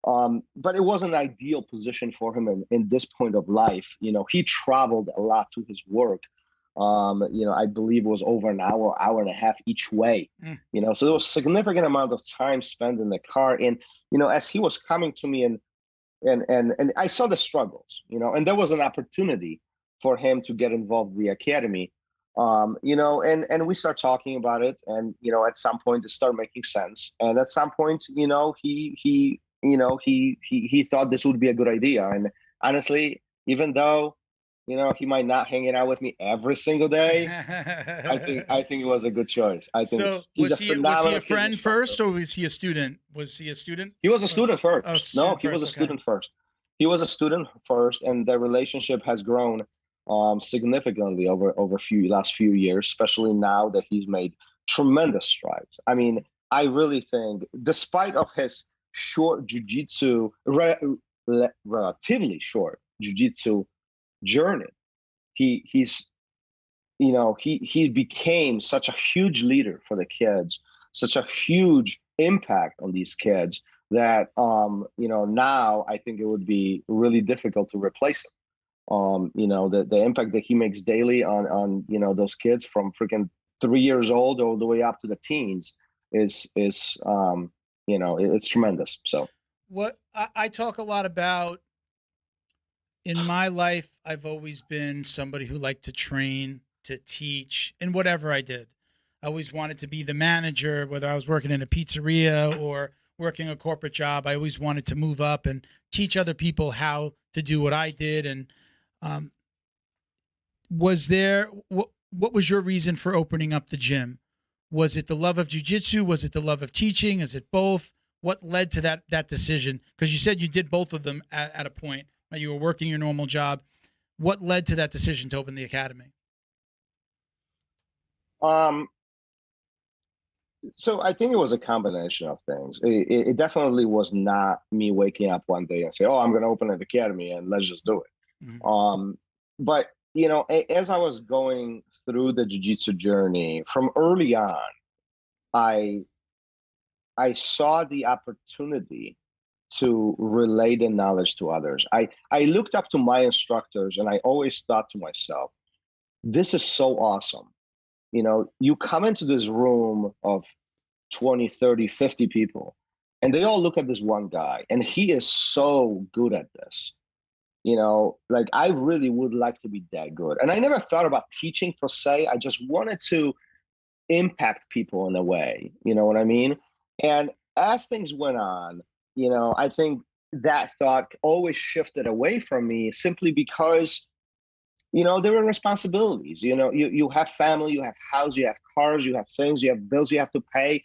But it wasn't an ideal position for him in this point of life. He traveled a lot to his work. I believe it was over an hour and a half each way. So there was a significant amount of time spent in the car. And, as he was coming to me and I saw the struggles, and there was an opportunity for him to get involved in the academy. And we start talking about it, and at some point it started making sense. And at some point, he thought this would be a good idea, honestly, even though, he might not hang out with me every single day, I think it was a good choice. I think So he's was a he phenomenal a friend instructor. first, or was he a student? Was he a student? He was a student first. Oh, No, student he was first. a Okay. student first. He was a student first, and the relationship has grown significantly over last few years, especially now that he's made tremendous strides. I mean, I really think, despite of his short jiu-jitsu, relatively short jiu-jitsu journey, he's he became such a huge leader for the kids, such a huge impact on these kids that now I think it would be really difficult to replace him. The impact that he makes daily on those kids from freaking 3 years old all the way up to the teens is it's tremendous. So what I talk a lot about in my life, I've always been somebody who liked to train, to teach, in whatever I did. I always wanted to be the manager, whether I was working in a pizzeria or working a corporate job. I always wanted to move up and teach other people how to do what I did. And was there what was your reason for opening up the gym? Was it the love of jiu-jitsu? Was it the love of teaching? Is it both? What led to that decision? Because you said you did both of them at a point. You were working your normal job. What led to that decision to open the academy? So I think it was a combination of things. It definitely was not me waking up one day and say, "Oh, I'm going to open an academy and let's just do it." Mm-hmm. But as I was going through the jiu-jitsu journey from early on, I saw the opportunity to relay the knowledge to others. I looked up to my instructors and I always thought to myself, this is so awesome. You come into this room of 20, 30, 50 people, and they all look at this one guy, and he is so good at this. Like I really would like to be that good. And I never thought about teaching per se. I just wanted to impact people in a way, you know what I mean? And as things went on, I think that thought always shifted away from me simply because there were responsibilities. You have family, you have house, you have cars, you have things, you have bills you have to pay.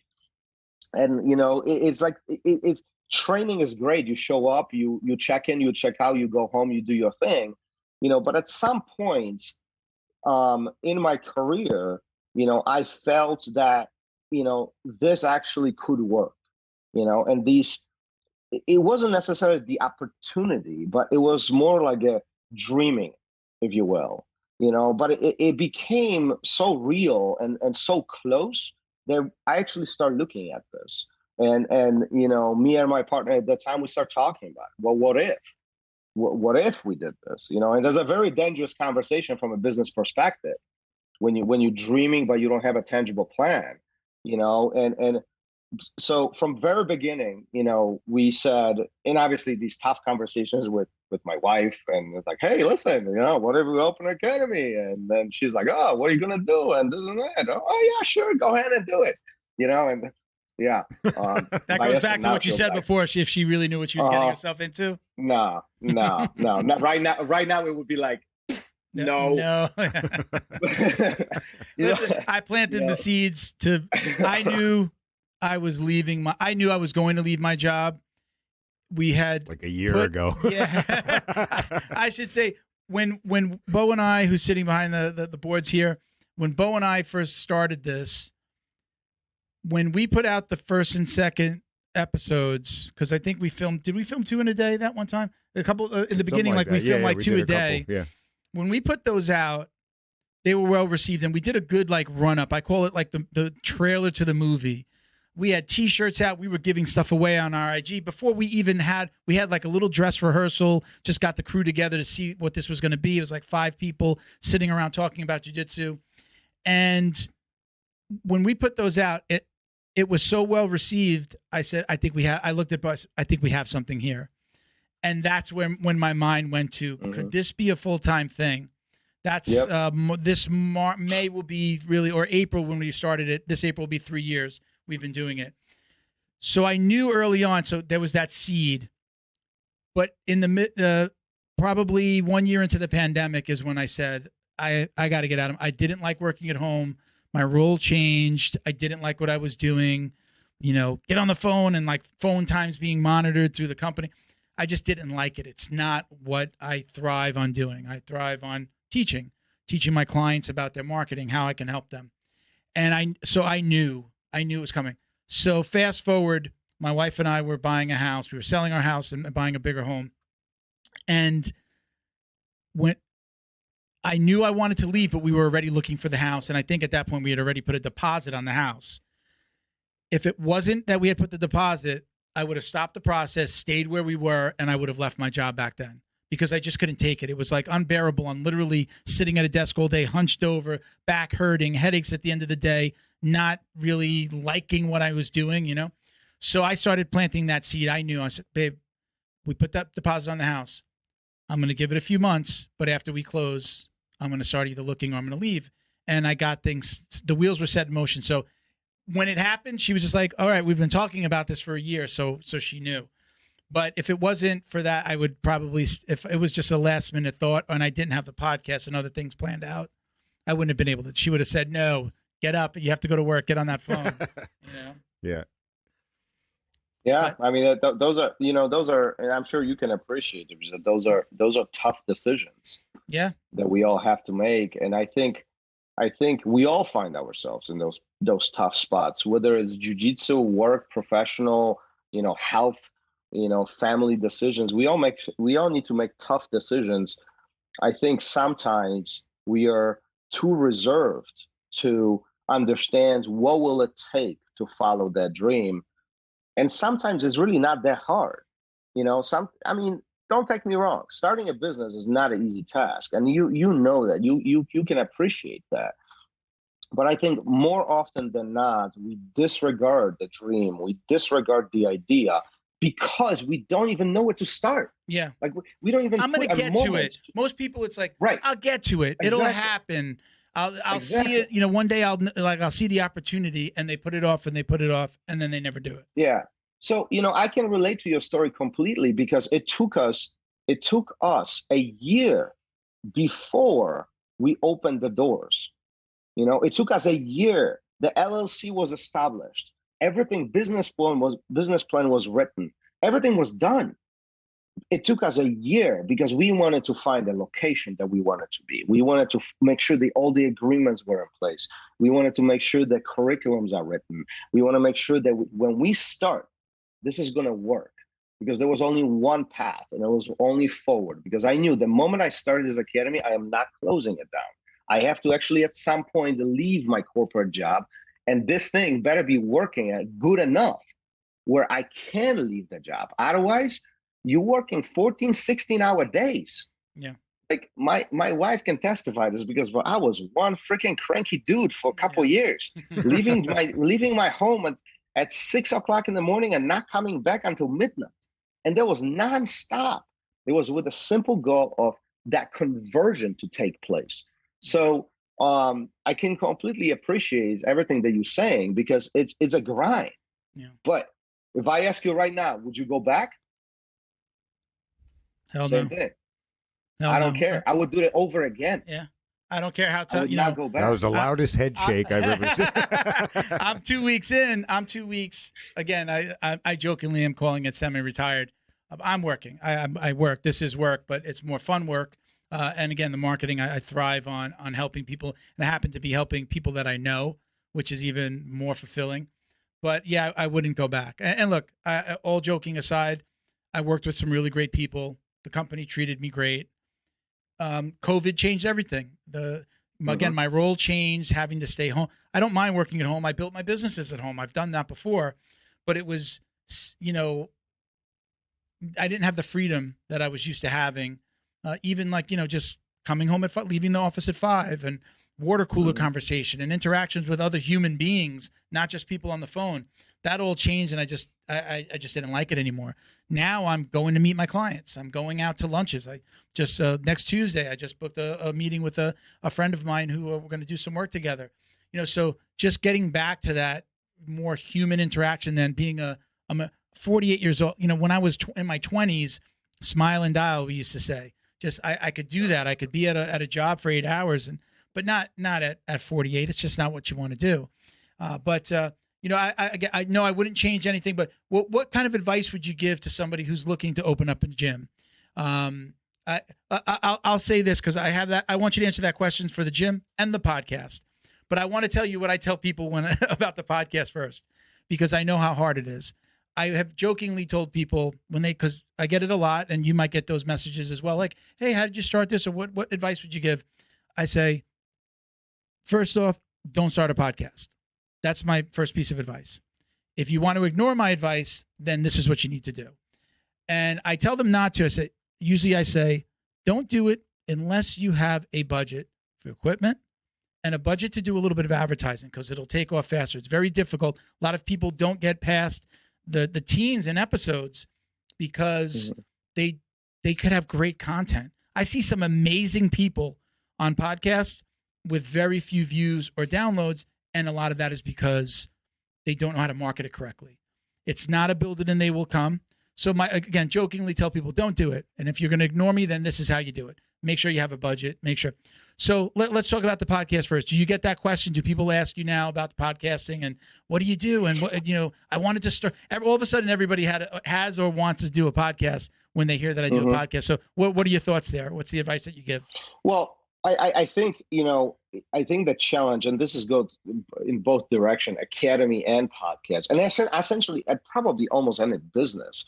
And, it's like, it's training is great. You show up, you check in, you check out, you go home, you do your thing, but at some point in my career, I felt that, this actually could work, and it wasn't necessarily the opportunity, but it was more like a dreaming, if you will, but it became so real and so close that I actually started looking at this. And me and my partner at that time, we start talking about, well, what if we did this, and there's a very dangerous conversation from a business perspective when you're dreaming, but you don't have a tangible plan, and so from very beginning, we said, and obviously these tough conversations with my wife, and it's like, hey, listen, what if we open an academy? And then she's like, oh, what are you going to do? And this and that. Oh yeah, sure. Go ahead and do it. And yeah. That goes back to what you said before. If she really knew what she was getting herself into. No. Not right now it would be like, no. Listen, I planted the seeds I knew I was I knew I was going to leave my job. We had like a year ago. Yeah. I should say when Bo and I, who's sitting behind the boards here, when Bo and I first started this, when we put out the first and second episodes, because I think did we film 2 in a day that one time? A couple in the beginning, like we filmed like 2 a day. Yeah. When we put those out, they were well received, and we did a good like run up. I call it like the trailer to the movie. We had T-shirts out. We were giving stuff away on our IG before we had like a little dress rehearsal. Just got the crew together to see what this was going to be. It was like 5 people sitting around talking about jiu-jitsu. And when we put those out, it was so well received. I said, I looked at Buzz. I think we have something here. And that's when my mind went to, could this be a full-time thing? That's this May will be really, or April when we started it. This April will be 3 years we've been doing it. So I knew early on. So there was that seed, but in the probably 1 year into the pandemic is when I said, I got to get out of. I didn't like working at home. My role changed. I didn't like what I was doing. Get on the phone and like phone times being monitored through the company. I just didn't like it. It's not what I thrive on doing. I thrive on teaching my clients about their marketing, how I can help them. And I knew it was coming. So fast forward, my wife and I were buying a house. We were selling our house and buying a bigger home. And when I knew I wanted to leave, but we were already looking for the house. And I think at that point we had already put a deposit on the house. If it wasn't that we had put the deposit, I would have stopped the process, stayed where we were, and I would have left my job back then because I just couldn't take it. It was like unbearable. I'm literally sitting at a desk all day, hunched over, back hurting, headaches at the end of the day, not really liking what I was doing, So I started planting that seed. I said, babe, we put that deposit on the house. I'm going to give it a few months, but after we close, I'm going to start either looking or I'm going to leave. And I got things, the wheels were set in motion. So when it happened, she was just like, all right, we've been talking about this for a year. So she knew. But if it wasn't for that, I would probably, if it was just a last minute thought and I didn't have the podcast and other things planned out, I wouldn't have been able to. She would have said, no, get up. You have to go to work. Get on that phone. Yeah. Yeah. I mean, those are, and I'm sure you can appreciate it because those are tough decisions. Yeah. That we all have to make. And I think we all find ourselves in those tough spots, whether it's jiu-jitsu, work, professional, health, family decisions. We all need to make tough decisions. I think sometimes we are too reserved to understand what will it take to follow that dream. And sometimes it's really not that hard. Don't take me wrong. Starting a business is not an easy task. And you know that. You can appreciate that. But I think more often than not, we disregard the dream. We disregard the idea because we don't even know where to start. Yeah. Like we don't even. I'm going to get to it. Most people, it's like, right. I'll get to it. Exactly. It'll happen. I'll see it. One day I'll see the opportunity, and they put it off and they put it off, and then they never do it. Yeah. So, I can relate to your story completely because it took us a year before we opened the doors. It took us a year. The LLC was established. Everything, business plan was written. Everything was done. It took us a year because we wanted to find the location that we wanted to be. We wanted to make sure that all the agreements were in place. We wanted to make sure that curriculums are written. We want to make sure that when we start, this is going to work because there was only one path and it was only forward because I knew the moment I started this academy, I am not closing it down. I have to actually at some point leave my corporate job and this thing better be working at good enough where I can leave the job. Otherwise, you're working 14, 16-hour days. Yeah. Like my wife can testify this because I was one freaking cranky dude for a couple years, leaving my home at 6 o'clock in the morning and not coming back until midnight. And that was nonstop. It was with a simple goal of that conversion to take place. So I can completely appreciate everything that you're saying because it's a grind. Yeah. But if I ask you right now, would you go back? Hell Same no. thing. Hell I don't care. I would do it over again. Yeah. I don't care how tough, not go back. That was the loudest head shake I've ever seen. I'm 2 weeks in. I'm 2 weeks. Again, I jokingly am calling it semi-retired. I'm working. I work. This is work, but it's more fun work. And again, the marketing, I thrive on helping people. And I happen to be helping people that I know, which is even more fulfilling. But yeah, I wouldn't go back. And look, all joking aside, I worked with some really great people. The company treated me great. COVID changed everything. Again, my role changed, having to stay home. I don't mind working at home. I built my businesses at home. I've done that before, but it was, I didn't have the freedom that I was used to having. Even just coming home at leaving the office at 5 and water cooler conversation and interactions with other human beings, not just people on the phone. That all changed, and I just didn't like it anymore. Now I'm going to meet my clients. I'm going out to lunches. I just next Tuesday I just booked a meeting with a friend of mine who we're going to do some work together. So just getting back to that more human interaction than being I'm 48 years old. When I was in my 20s, smile and dial, we used to say. just I could do that. I could be at a job for 8 hours, but not at 48. It's just not what you want to do. But I know I wouldn't change anything. But what kind of advice would you give to somebody who's looking to open up a gym? I'll say this because I have that. I want you to answer that question for the gym and the podcast. But I want to tell you what I tell people about the podcast first, because I know how hard it is. I have jokingly told people because I get it a lot, and you might get those messages as well. Like, hey, how did you start this? Or what advice would you give? I say, first off, don't start a podcast. That's my first piece of advice. If you want to ignore my advice, then this is what you need to do. And I tell them not to. Usually I say, don't do it unless you have a budget for equipment and a budget to do a little bit of advertising, because it'll take off faster. It's very difficult. A lot of people don't get past the teens and episodes because they could have great content. I see some amazing people on podcasts with very few views or downloads, and a lot of that is because they don't know how to market it correctly. It's not a build it and they will come. So again, jokingly tell people, don't do it. And if you're going to ignore me, then this is how you do it. Make sure you have a budget. Make sure. So let's talk about the podcast first. Do you get that question? Do people ask you now about the podcasting and what do you do? And I wanted to start. All of a sudden, everybody has or wants to do a podcast when they hear that I do a podcast. So what are your thoughts there? What's the advice that you give? Well, I think the challenge, and this goes in both direction, academy and podcast, and essentially at probably almost any business,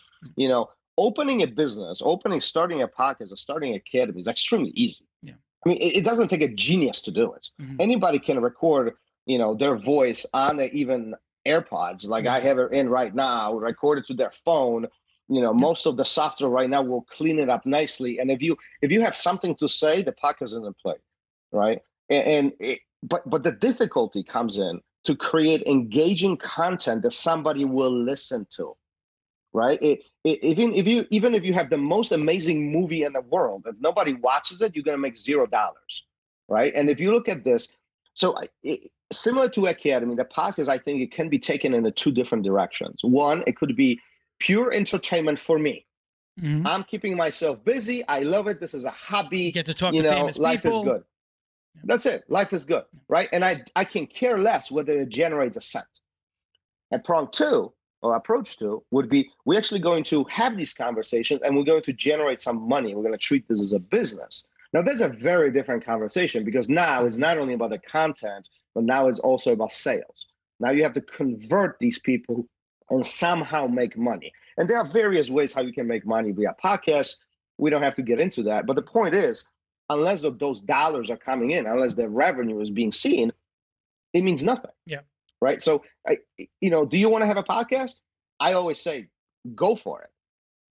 opening a business, starting a podcast or starting an academy is extremely easy. Yeah. I mean, it doesn't take a genius to do it. Mm-hmm. Anybody can record, their voice on even AirPods, like I have it in right now, record it to their phone. Most of the software right now will clean it up nicely. And if you have something to say, the podcast is in play, right? But the difficulty comes in to create engaging content that somebody will listen to, right? Even if you have the most amazing movie in the world, if nobody watches it, you're going to make $0, right? And if you look at this, similar to Academy, the podcast, I think it can be taken in 2 different directions. One, it could be pure entertainment for me. Mm-hmm. I'm keeping myself busy. I love it. This is a hobby. You get to talk to famous life people. Is good. Yeah. That's it. Life is good, right? And I can care less whether it generates a cent. And prong 2 or approach 2 would be we're actually going to have these conversations and we're going to generate some money. We're going to treat this as a business. Now, that's a very different conversation because now it's not only about the content, but now it's also about sales. Now you have to convert these people and somehow make money. And there are various ways how you can make money via podcasts. We don't have to get into that. But the point is, unless those dollars are coming in, unless the revenue is being seen, it means nothing. Yeah. Right. So, do you want to have a podcast? I always say, go for it.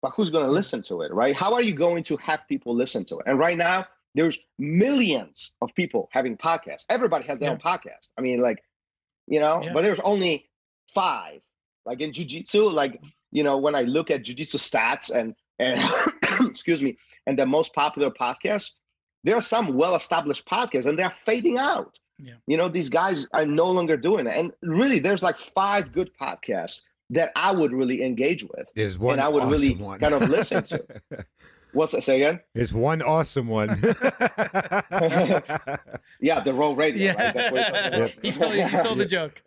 But who's going to listen to it, right? How are you going to have people listen to it? And right now, there's millions of people having podcasts. Everybody has their own podcast. I mean, but there's only 5. Like in jiu-jitsu, when I look at jiu-jitsu stats and excuse me, and the most popular podcasts, there are some well-established podcasts and they're fading out. Yeah. These guys are no longer doing it. And really, there's 5 good podcasts that I would really engage with. There's one and I would awesome really one. kind of listen to. What's that? Say again? There's one awesome one. Yeah, the Roll Radio. Yeah. Right? That's what he stole the joke.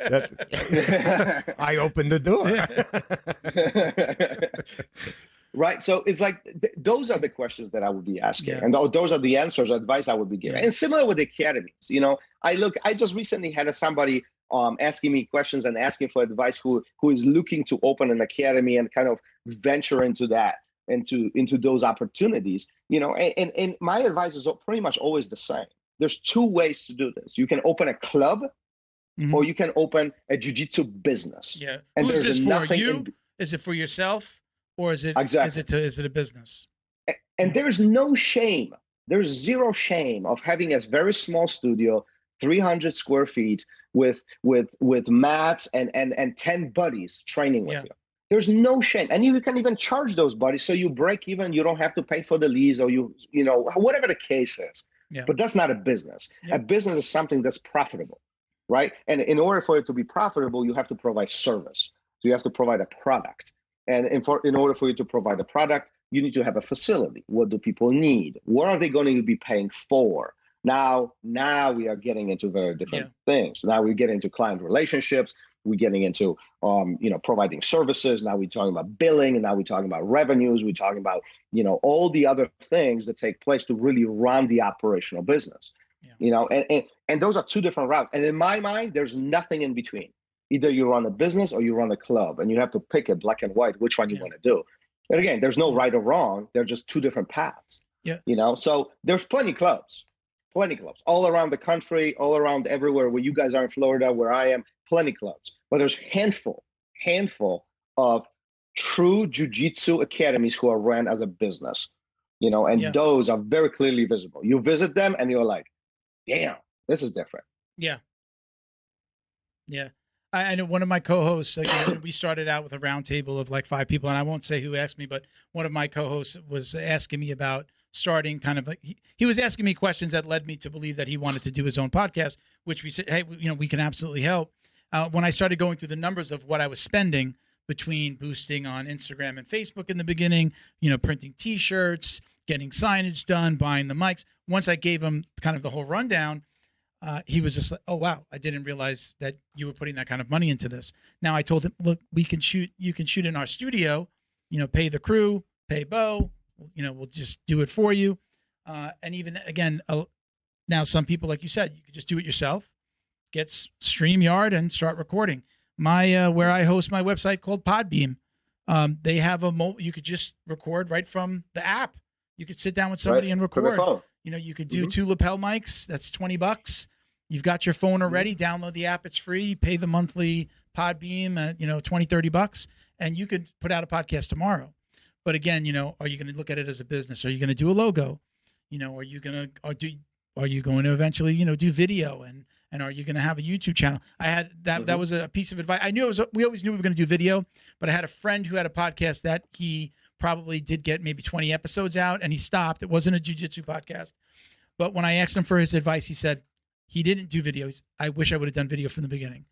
I opened the door. Right. So it's those are the questions that I would be asking. Yeah. And those are the answers, advice I would be giving. Yeah. And similar with the academies, I just recently had somebody asking me questions and asking for advice who is looking to open an academy and kind of venture into that. Into those opportunities, and my advice is pretty much always the same. There's 2 ways to do this. You can open a club, or you can open a jiu-jitsu business. Yeah. And Who's there's this nothing for you? Is it for yourself, or is it exactly. is it a business? And there's no shame. There's 0 shame of having a very small studio, 300 square feet, with mats and 10 buddies training with you. There's no shame. And you can even charge those buddies so you break even. You don't have to pay for the lease or whatever the case is. Yeah. But that's not a business. Yeah. A business is something that's profitable, right? And in order for it to be profitable, you have to provide service. So you have to provide a product. And in order for you to provide a product, you need to have a facility. What do people need? What are they going to be paying for? Now we are getting into very different things. Now we get into client relationships. We're getting into, providing services. Now we're talking about billing, and now we're talking about revenues. We're talking about, all the other things that take place to really run the operational business. And those are two different routes. And in my mind, there's nothing in between. Either you run a business or you run a club, and you have to pick it black and white which one you want to do. And again, there's no right or wrong. They're just two different paths. So there's plenty clubs all around the country, all around everywhere where you guys are in Florida, where I am, plenty clubs. But there's handful of true jiu-jitsu academies who are ran as a business, and those are very clearly visible. You visit them and you're like, damn, this is different. Yeah. I know one of my co-hosts, we started out with a round table of like 5 people, and I won't say who asked me, but one of my co-hosts was asking me about starting kind of like, he was asking me questions that led me to believe that he wanted to do his own podcast, which we said, hey, we can absolutely help. When I started going through the numbers of what I was spending between boosting on Instagram and Facebook in the beginning, printing T-shirts, getting signage done, buying the mics. Once I gave him kind of the whole rundown, he was just like, oh, wow, I didn't realize that you were putting that kind of money into this. Now I told him, look, you can shoot in our studio, pay the crew, pay Bo, we'll just do it for you. And even again, now some people, like you said, you could just do it yourself, get StreamYard and start recording. My, where I host my website called Podbeam, they have you could just record right from the app. You could sit down with somebody and record. You could do 2 lapel mics. That's $20. You've got your phone already. Download the app. It's free. Pay the monthly Podbeam at, $20-$30, and you could put out a podcast tomorrow. But again, are you going to look at it as a business? Are you going to do a logo? Are you going to eventually, do video, and are you going to have a YouTube channel? I had that. That was a piece of advice. We always knew we were going to do video, but I had a friend who had a podcast that he probably did get maybe 20 episodes out, and he stopped. It wasn't a jiu-jitsu podcast. But when I asked him for his advice, he said he didn't do videos. I wish I would have done video from the beginning.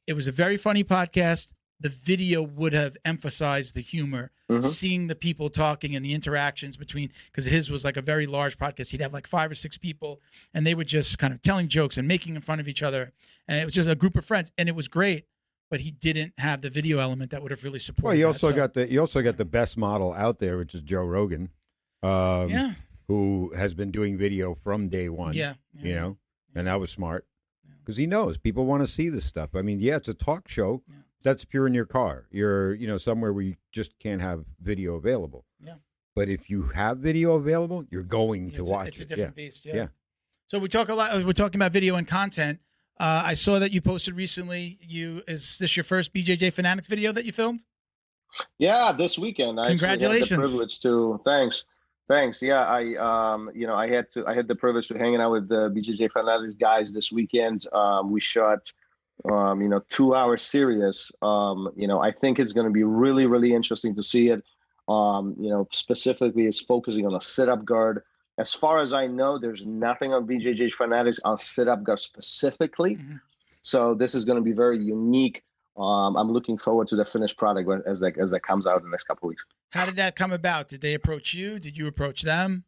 It was a very funny podcast. The video would have emphasized the humor, seeing the people talking and the interactions between, because his was like a very large podcast. He'd have like 5 or 6 people, and they were just kind of telling jokes and making fun of each other. And it was just a group of friends, and it was great. But he didn't have the video element that would have really supported. Well, you also got the best model out there, which is Joe Rogan, who has been doing video from day one. And that was smart because he knows people want to see this stuff. I mean, it's a talk show. That's if you're in your car. You're somewhere where you just can't have video available. But if you have video available, you're going to watch it. It's a different beast. So we talk a lot. We're talking about video and content. I saw that you posted recently. Is this your first BJJ Fanatics video that you filmed? Yeah, this weekend. Congratulations! I had the privilege to. Thanks. Yeah, I had the privilege of hanging out with the BJJ Fanatics guys this weekend. We shot, 2-hour series. I think it's going to be really, really interesting to see it. Specifically, it's focusing on a sit-up guard. As far as I know, there's nothing on BJJ Fanatics on sit-up guard specifically. So this is going to be very unique. I'm looking forward to the finished product as that comes out in the next couple of weeks. How did that come about? Did they approach you? Did you approach them?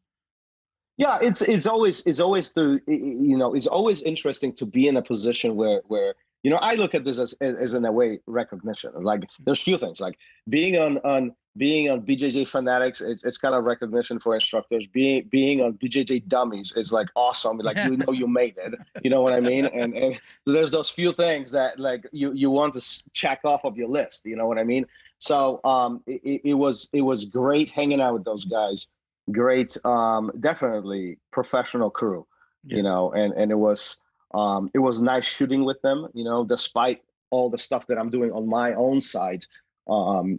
Yeah, it's always interesting to be in a position where I look at this as in a way recognition. Like there's few things like being on BJJ Fanatics, it's kind of recognition for instructors. Being on BJJ Dummies is like awesome. Like you made it. You know what I mean? And so there's those few things that like you want to check off of your list. You know what I mean? So it was great hanging out with those guys. Great, definitely professional crew. And it was nice shooting with them. Despite all the stuff that I'm doing on my own side.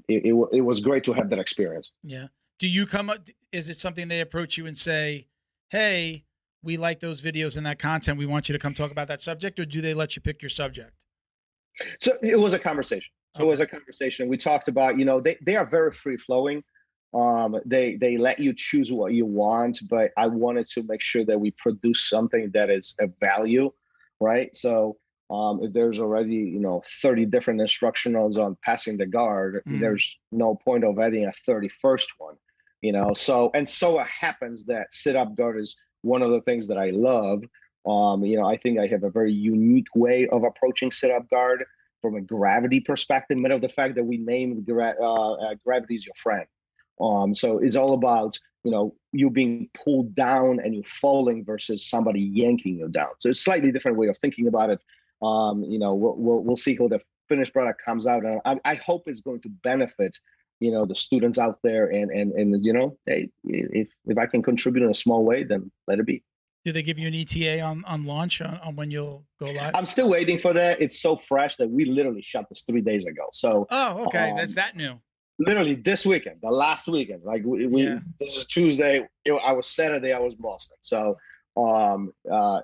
It was great to have that experience. Yeah. Do you come up? Is it something they approach you and say, "Hey, we like those videos and that content. We want you to come talk about that subject," or do they let you pick your subject? So it was a conversation. We talked about, they are very free flowing. They let you choose what you want, but I wanted to make sure that we produce something that is of value, right? So. If there's already, 30 different instructionals on passing the guard, there's no point of adding a 31st one. So it happens that sit-up guard is one of the things that I love. I think I have a very unique way of approaching sit-up guard from a gravity perspective. Matter of the fact that we named gravity is your friend. So it's all about, you being pulled down and you falling versus somebody yanking you down. So it's a slightly different way of thinking about it. We'll see how the finished product comes out. And I hope it's going to benefit, the students out there. And hey, if I can contribute in a small way, then let it be. Do they give you an ETA on launch on when you'll go live? I'm still waiting for that. It's so fresh that we literally shot this 3 days ago. So okay, that's that new. Literally this weekend, the last weekend. Like this is Tuesday. I was Saturday. I was Boston. So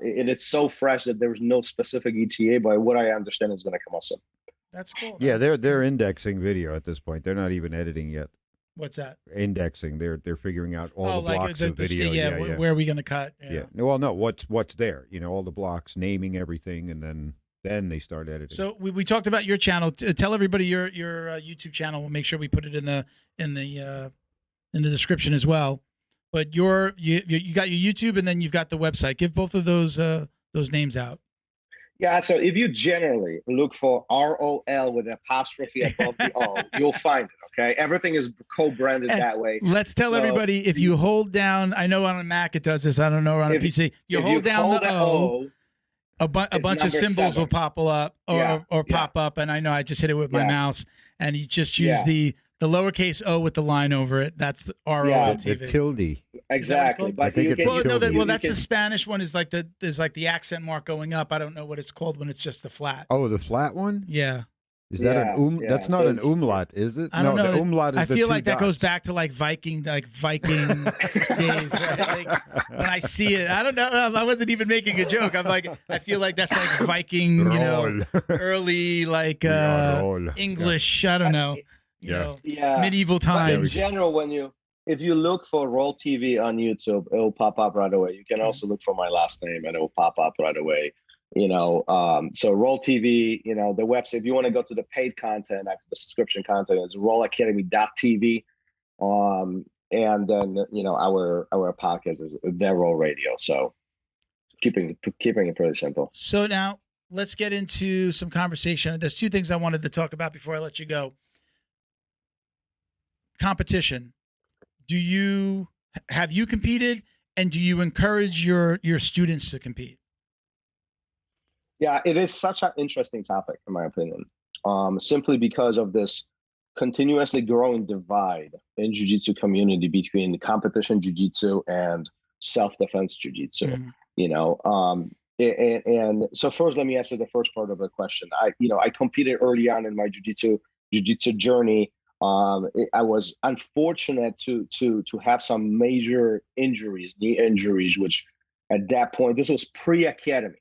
it's so fresh that there's no specific ETA, but what I understand is going to come out soon. That's cool. Yeah, they're indexing video at this point. They're not even editing yet. What's that? Indexing. They're figuring out all the blocks of video. Where are we going to cut? Yeah. Well, no. What's there? All the blocks, naming everything, and then they start editing. So we talked about your channel. Tell everybody your YouTube channel. We'll make sure we put it in the description as well. But you got your YouTube, and then you've got the website. Give both of those names out. Yeah, so if you generally look for ROL with an apostrophe above the O, you'll find it, okay? Everything is co-branded that way. Let's tell everybody, if you hold down, I know on a Mac it does this, I don't know on a PC, you hold down the O, a bunch of symbols will pop up or pop up, and I know I just hit it with my mouse, and you just use the lowercase O with the line over it. That's the ROL TV. The tilde. Exactly. But I think that's the Spanish one. Is like the accent mark going up. I don't know what it's called when it's just the flat. Oh, the flat one? Yeah. Is that an That's not an umlaut, is it? I don't know. The umlaut is I feel like that dots. goes back to Viking days. Right? When I see it, I don't know. I wasn't even making a joke. I'm like, I feel like that's like Viking, early English. I don't know. Medieval times. But in general, if you look for Roll TV on YouTube, it will pop up right away. You can also look for my last name, and it will pop up right away. So Roll TV, the website. If you want to go to the paid content, after the subscription content, is rollacademy.tv. And then our podcast is their Roll Radio. So keeping it pretty simple. So now let's get into some conversation. There's two things I wanted to talk about before I let you go. Competition. Have you competed, and do you encourage your students to compete? Yeah, it is such an interesting topic, in my opinion, simply because of this continuously growing divide in jiu-jitsu community between competition jiu-jitsu and self-defense jiu-jitsu. And so first, let me answer the first part of the question. I competed early on in my jiu-jitsu journey. I was unfortunate to have some major injuries, knee injuries, which at that point, this was pre-academy.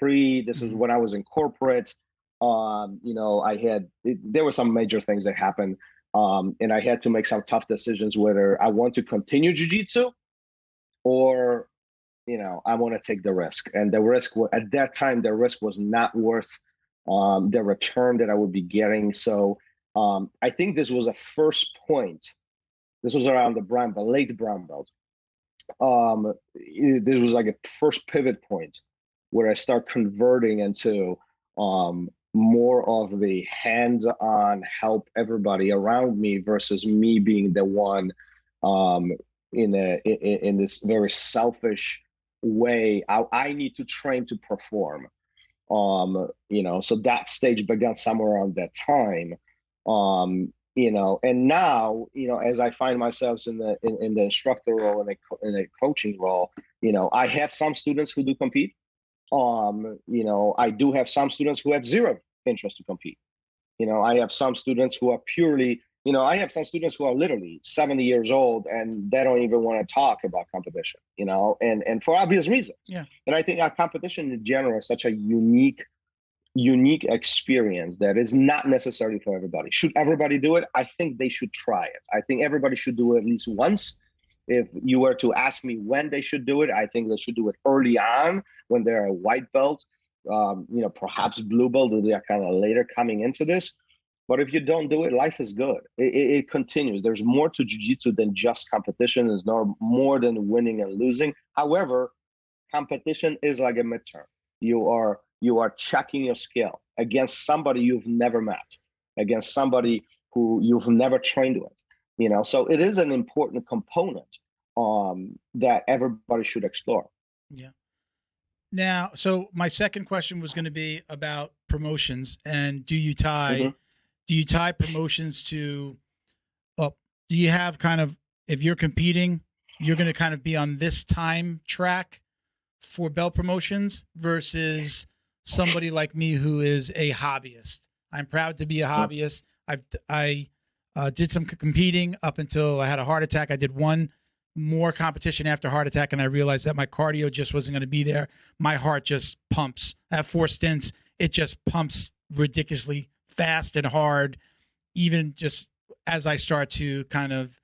This is when I was in corporate. There were some major things that happened, and I had to make some tough decisions whether I want to continue jiu-jitsu or, I want to take the risk. And the risk at that time, the risk was not worth the return that I would be getting. So I think this was a first point. This was around the late brown belt. This was like a first pivot point where I start converting into more of the hands-on help everybody around me versus me being the one in this very selfish way. I need to train to perform. So that stage began somewhere around that time. And now, as I find myself in the instructor role and in a coaching role, I have some students who do compete. I do have some students who have zero interest to compete. I have some students who are purely, I have some students who are literally 70 years old and they don't even want to talk about competition, and for obvious reasons. Yeah. And I think our competition in general is such a unique experience that is not necessary for everybody. Should everybody do it? I think they should try it. I think everybody should do it at least once. If you were to ask me when they should do it, I think they should do it early on when they're a white belt, perhaps blue belt, or they are kind of later coming into this. But if you don't do it, life is good. It continues. There's more to jiu-jitsu than just competition. There's no more than winning and losing. However, competition is like a midterm. You are checking your skill against somebody you've never met, against somebody who you've never trained with. So it is an important component that everybody should explore. Yeah. Now, so my second question was going to be about promotions, and do you tie promotions to, well, do you have kind of, if you're competing, you're going to kind of be on this time track for belt promotions versus somebody like me who is a hobbyist? I'm proud to be a hobbyist. I did some competing up until I had a heart attack. I did one more competition after heart attack, and I realized that my cardio just wasn't going to be there. My heart just pumps. I have 4 stints. It just pumps ridiculously fast and hard, even just as I start to kind of,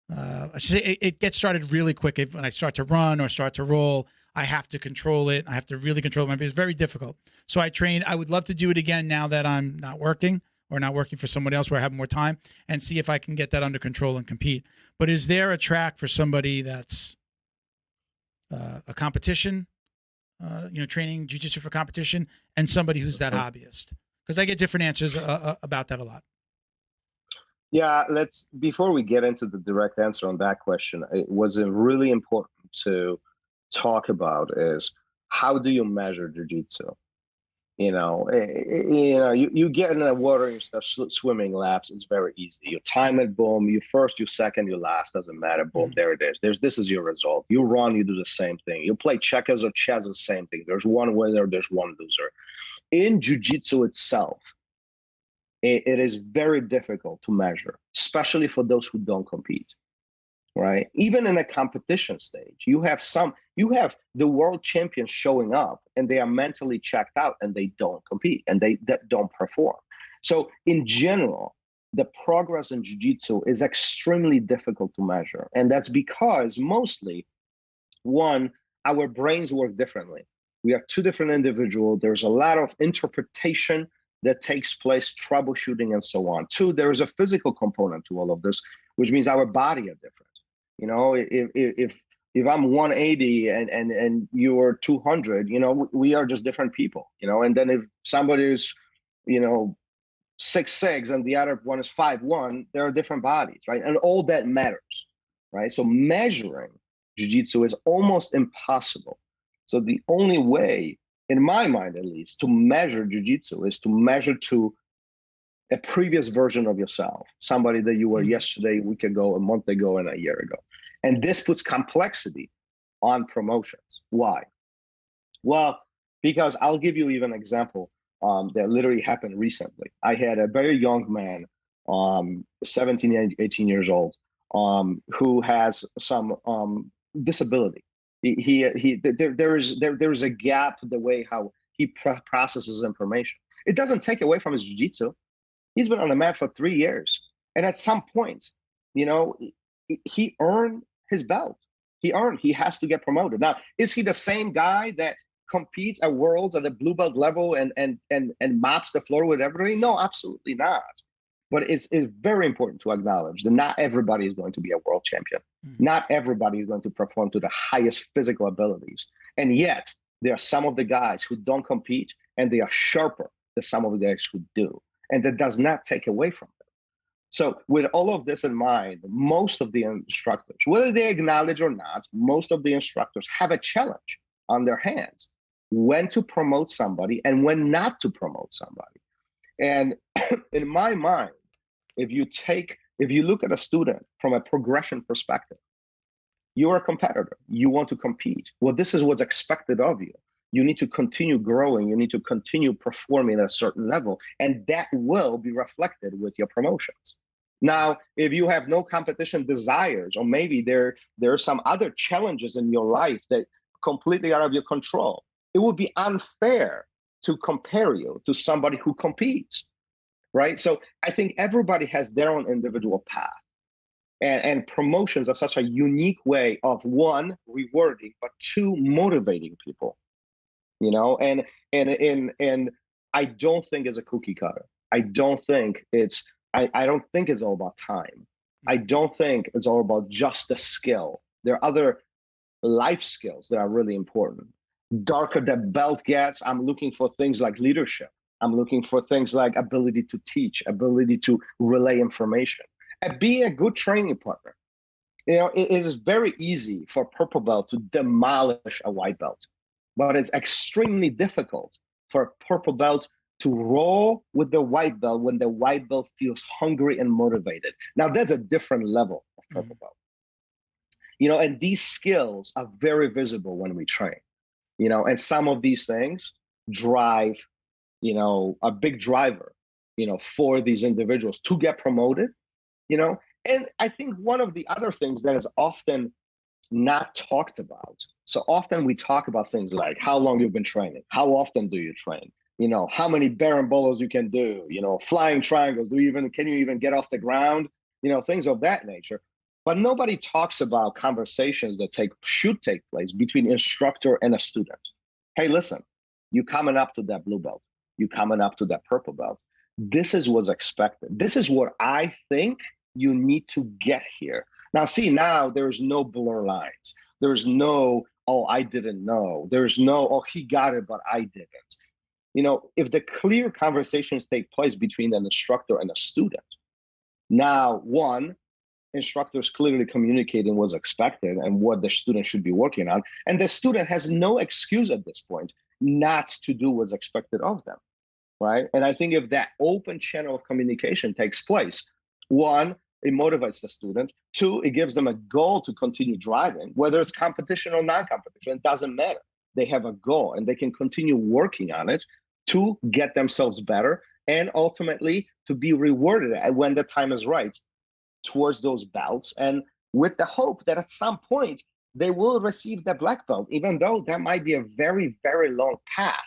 I should say it gets started really quick. When I start to run or start to roll, I have to control it. I have to really control it. It's very difficult. So I train. I would love to do it again now that I'm not working or not working for someone else where I have more time, and see if I can get that under control and compete. But is there a track for somebody that's a competition, training jiu-jitsu for competition, and somebody who's that hobbyist? Because I get different answers about that a lot. Yeah, before we get into the direct answer on that question, it was really important to talk about is, how do you measure jiu-jitsu? You get in the water and you start swimming laps. It's very easy. You time it, boom. You first, you second, you last. Doesn't matter. Boom, there it is. This is your result. You run, you do the same thing. You play checkers or chess, the same thing. There's one winner, there's one loser. In jiu-jitsu itself, it is very difficult to measure, especially for those who don't compete. Right? Even in a competition stage, you have the world champions showing up and they are mentally checked out and they don't compete and they don't perform. So in general, the progress in jiu-jitsu is extremely difficult to measure. And that's because mostly, one, our brains work differently. We are two different individuals. There's a lot of interpretation that takes place, troubleshooting, and so on. Two, there is a physical component to all of this, which means our body are different. If I'm 180 and you're 200, we are just different people, and then if somebody is, 6'6" and the other one is 5'1", there are different bodies, right? And all that matters, right? So measuring jiu-jitsu is almost impossible. So the only way, in my mind at least, to measure jiu-jitsu is to measure to a previous version of yourself, somebody that you were yesterday, a week ago, a month ago, and a year ago. And this puts complexity on promotions. Why? Well, because I'll give you even an example that literally happened recently. I had a very young man, 17, 18 years old, who has some disability. There is a gap in the way how he processes information. It doesn't take away from his jiu-jitsu. He's been on the mat for 3 years. And at some point, he earned his belt. He has to get promoted. Now, is he the same guy that competes at Worlds at the blue belt level and mops the floor with everybody? No, absolutely not. But it's very important to acknowledge that not everybody is going to be a world champion. Not everybody is going to perform to the highest physical abilities. And yet, there are some of the guys who don't compete, and they are sharper than some of the guys who do. And that does not take away from them. So with all of this in mind, most of the instructors, whether they acknowledge or not, most of the instructors have a challenge on their hands when to promote somebody and when not to promote somebody. And in my mind, if you look at a student from a progression perspective, you're a competitor. You want to compete. Well, this is what's expected of you. You need to continue growing. You need to continue performing at a certain level, and that will be reflected with your promotions. Now, if you have no competition desires, or maybe there are some other challenges in your life that completely out of your control, it would be unfair to compare you to somebody who competes, right? So I think everybody has their own individual path. And promotions are such a unique way of, one, rewarding, but two, motivating people. And I don't think it's a cookie cutter. I don't think it's all about time. I don't think it's all about just the skill. There are other life skills that are really important. Darker the belt gets, I'm looking for things like leadership. I'm looking for things like ability to teach, ability to relay information, and being a good training partner. It is very easy for a purple belt to demolish a white belt, but it's extremely difficult for a purple belt to roll with the white belt when the white belt feels hungry and motivated. Now, that's a different level of purple belt. And these skills are very visible when we train, and some of these things drive, a big driver, for these individuals to get promoted, And I think one of the other things that is often not talked about. So often we talk about things like how long you've been training, how often do you train, how many barambolas you can do, flying triangles, can you even get off the ground, things of that nature. But nobody talks about conversations that should take place between instructor and a student. Hey, listen, you coming up to that blue belt, you coming up to that purple belt. This is what's expected. This is what I think you need to get here. Now there's no blur lines. There's no, oh, I didn't know. There's no, oh, he got it, but I didn't. If the clear conversations take place between an instructor and a student, now one, instructor is clearly communicating what's expected and what the student should be working on. And the student has no excuse at this point not to do what's expected of them, right? And I think if that open channel of communication takes place, one, it motivates the student. Two, it gives them a goal to continue driving, whether it's competition or non-competition, it doesn't matter. They have a goal and they can continue working on it to get themselves better and ultimately to be rewarded when the time is right towards those belts, and with the hope that at some point they will receive the black belt, even though that might be a very, very long path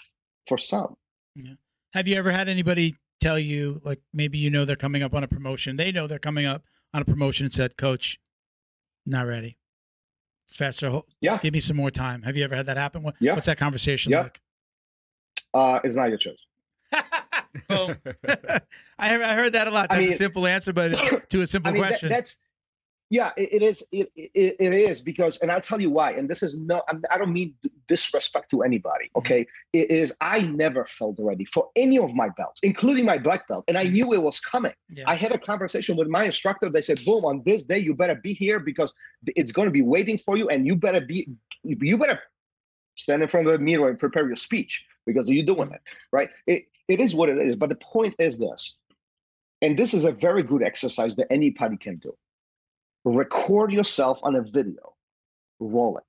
for some. Yeah. Have you ever had anybody tell you, like, maybe they're coming up on a promotion, they know they're coming up on a promotion, and said, Coach, not ready, faster, give me some more time? Have you ever had that happen? What's that conversation like? It's not your choice. Well, I heard that a lot. That's a simple answer, but to a simple question. It is. It is because, and I'll tell you why. And this is I don't mean disrespect to anybody. Okay, it is. I never felt ready for any of my belts, including my black belt, and I knew it was coming. Yeah. I had a conversation with my instructor. They said, "Boom! On this day, you better be here because it's going to be waiting for you, and you better stand in front of the mirror and prepare your speech because you're doing it right." It is what it is. But the point is this, and this is a very good exercise that anybody can do. Record yourself on a video, roll it.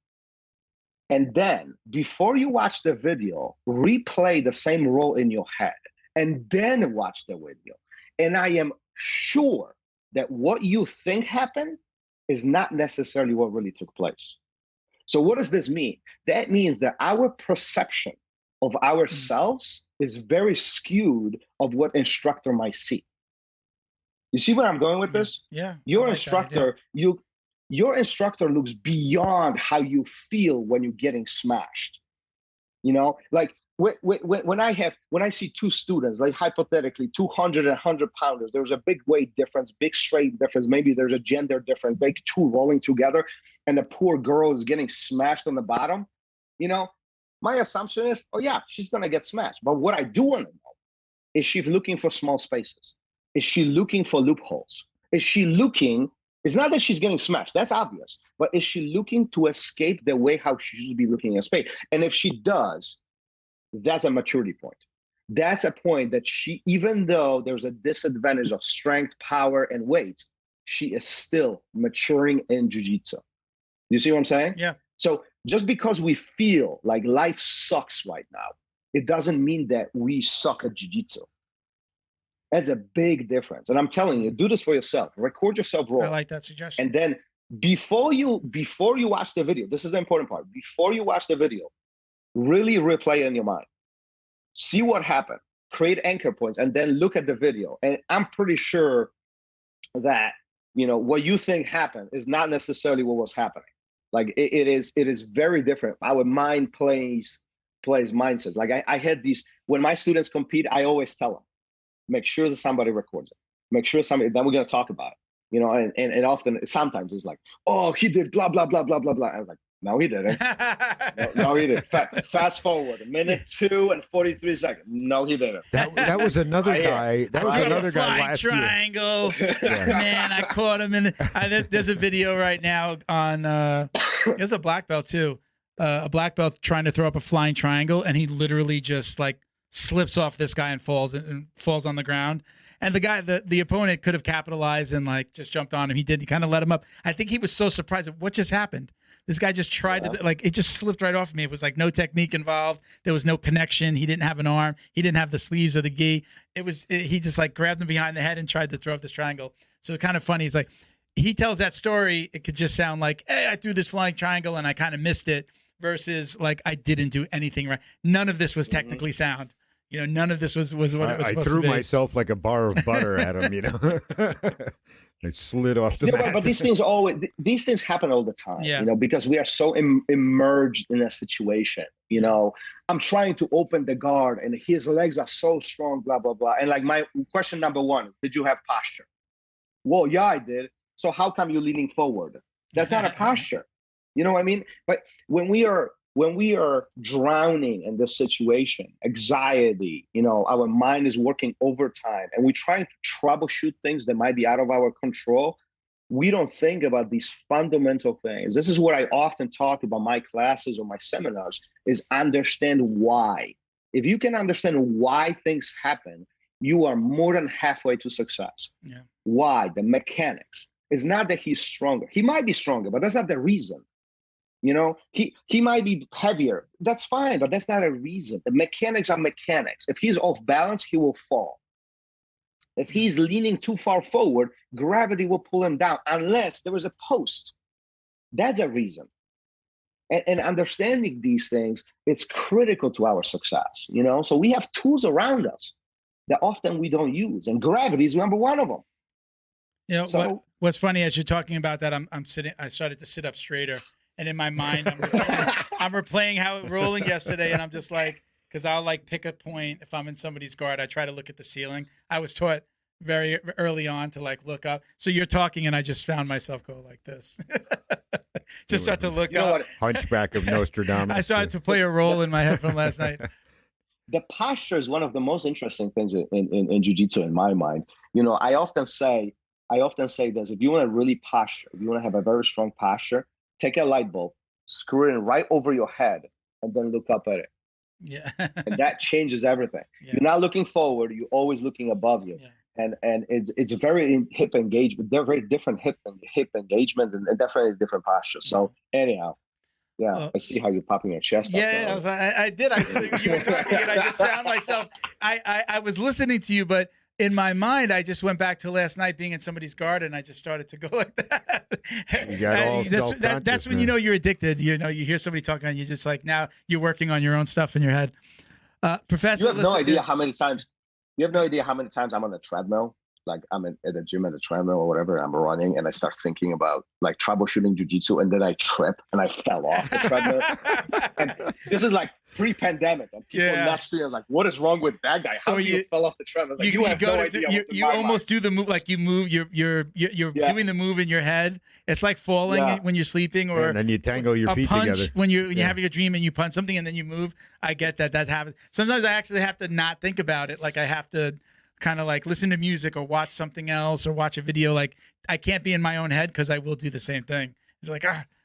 And then before you watch the video, replay the same role in your head and then watch the video. And I am sure that what you think happened is not necessarily what really took place. So what does this mean? That means that our perception of ourselves is very skewed of what instructor might see. You see where I'm going with this? Yeah. Your instructor looks beyond how you feel when you're getting smashed. Like when I see two students, like hypothetically 200 and 100 pounders, there's a big weight difference, big strength difference, maybe there's a gender difference, like two rolling together, and the poor girl is getting smashed on the bottom. My assumption is, oh yeah, she's gonna get smashed. But what I do want to know is she looking for small spaces? Is she looking for loopholes? Is she looking? It's not that she's getting smashed. That's obvious. But is she looking to escape the way how she should be looking at space? And if she does, that's a maturity point. That's a point that she, even though there's a disadvantage of strength, power, and weight, she is still maturing in jiu-jitsu. You see what I'm saying? Yeah. So just because we feel like life sucks right now, it doesn't mean that we suck at jiu-jitsu. That's a big difference. And I'm telling you, do this for yourself. Record yourself roll. I like that suggestion. And then before you watch the video, this is the important part. Before you watch the video, really replay it in your mind. See what happened. Create anchor points and then look at the video. And I'm pretty sure that, what you think happened is not necessarily what was happening. Like it is very different. Our mind plays mindsets. Like I had these, when my students compete, I always tell them, make sure that somebody records it. Make sure somebody, then we're going to talk about it. You know, and often, sometimes it's like, oh, he did blah, blah, blah, blah, blah, blah. I was like, no, he didn't. No, he didn't. Fast forward, 1:02 and 43 seconds. No, he didn't. That was another guy. That was another guy last triangle. year. Man, I caught him in. There's a video right now on. There's a black belt too. A black belt trying to throw up a flying triangle, and he literally just like slips off this guy and falls on the ground. And the guy, the opponent, could have capitalized and like just jumped on him. He did. He kind of let him up. I think he was so surprised at what just happened. This guy just tried to, like, it just slipped right off of me. It was like no technique involved. There was no connection. He didn't have an arm. He didn't have the sleeves of the gi. He just like grabbed him behind the head and tried to throw up this triangle. So it's kind of funny. It's like, he tells that story. It could just sound like, hey, I threw this flying triangle and I kind of missed it, versus like, I didn't do anything right. None of this was technically sound. You know, none of this was what it was supposed to be. I threw myself like a bar of butter at him, you know. It slid off the mat. But these things happen all the time, yeah. You know, because we are so immersed in a situation. You know, I'm trying to open the guard and his legs are so strong, blah, blah, blah. And like, my question number one, did you have posture? Well, yeah, I did. So how come you're leaning forward? That's not a posture. You know what I mean? But when we are drowning in this situation, anxiety, you know, our mind is working overtime and we're trying to troubleshoot things that might be out of our control. We don't think about these fundamental things. This is what I often talk about my classes or my seminars, is understand why. If you can understand why things happen, you are more than halfway to success. Yeah. Why? The mechanics. It's not that he's stronger. He might be stronger, but that's not the reason. You know, he might be heavier. That's fine, but that's not a reason. The mechanics are mechanics. If he's off balance, he will fall. If he's leaning too far forward, gravity will pull him down unless there is a post. That's a reason. And understanding these things, it's critical to our success, you know? So we have tools around us that often we don't use, and gravity is number one of them. You know, what's funny, as you're talking about that, I started to sit up straighter. And in my mind, I'm replaying how it rolling yesterday, and I'm just like, because I'll like pick a point if I'm in somebody's guard. I try to look at the ceiling. I was taught very early on to like look up. So you're talking, and I just found myself go like this, just start to look up. Hunchback of Nostradamus. I started to play a role in my head from last night. The posture is one of the most interesting things in jiu-jitsu in my mind. You know, I often say this: if you want to really posture, if you want to have a very strong posture, take a light bulb, screw it in right over your head, and then look up at it. Yeah. And that changes everything. Yeah. You're not looking forward, you're always looking above you. Yeah. And it's a very hip engagement. They're very different hip engagement and definitely different postures. So anyhow, I see how you're popping your chest. Yeah, I did. You were talking and I just found myself, I was listening to you, but in my mind, I just went back to last night being in somebody's guard, and I just started to go like that. You got all that's when you know you're addicted. You know, you hear somebody talking, and you're just like, now you're working on your own stuff in your head. Professor, you have no idea how many times. You have no idea how many times I'm on the treadmill. Like I'm at the gym at the treadmill or whatever, I'm running, and I start thinking about like troubleshooting jiu-jitsu, and then I trip and I fell off the treadmill. And this is like pre-pandemic, and people next to you are like, "What is wrong with that guy? How you fell off the treadmill?" Like, you have no idea. You almost do the move, like you move. You're doing the move in your head. It's like falling when you're sleeping, or and then you tangle your feet punch together when you're having a dream and you punch something and then you move. I get that happens. Sometimes I actually have to not think about it. Like I have to kind of like listen to music or watch something else or watch a video. Like I can't be in my own head because I will do the same thing. It's like,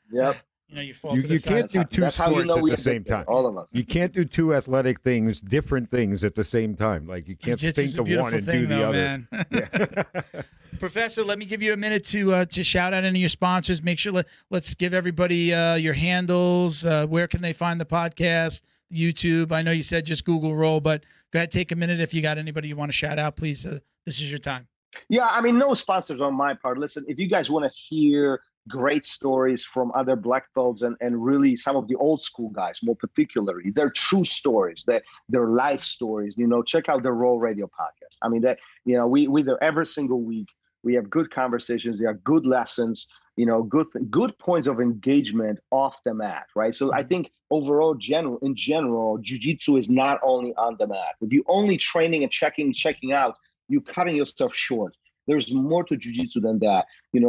yep. You know, you fall to the side. You can't do two sports at the same time. All of us. You can't do two athletic things, different things at the same time. Like you can't think of one and do the other. Man. Professor, let me give you a minute to shout out any of your sponsors. Make sure let's give everybody your handles. Where can they find the podcast? YouTube. I know you said just Google Roll, but go ahead, take a minute. If you got anybody you want to shout out, please. This is your time. Yeah, I mean, no sponsors on my part. Listen, if you guys want to hear great stories from other black belts and really some of the old school guys, more particularly, they're true stories, they're life stories, you know, check out the Roll Radio podcast. I mean, that, you know, we there every single week. We have good conversations. There are good lessons, you know, good points of engagement off the mat, right? So I think overall, in general, jiu-jitsu is not only on the mat. If you're only training and checking out you're cutting yourself short. There's more to jiu-jitsu than that.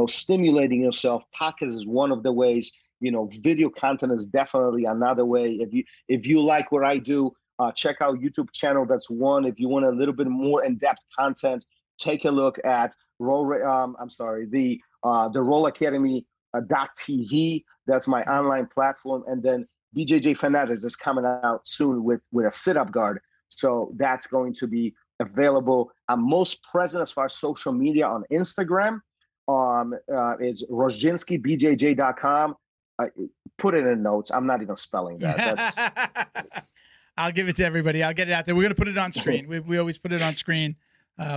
Stimulating yourself. Podcast is one of the ways. Video content is definitely another way. If you like what I do, check out YouTube channel. That's one. If you want a little bit more in-depth content, take a look at the Roll Academy.tv. That's my online platform. And then BJJ Fanatics is coming out soon with a sit-up guard. So that's going to be available. I'm most present as far as social media on Instagram. It's rozdzynski.bjj.com. Put it in the notes. I'm not even spelling that. I'll give it to everybody. I'll get it out there. We're going to put it on screen. We always put it on screen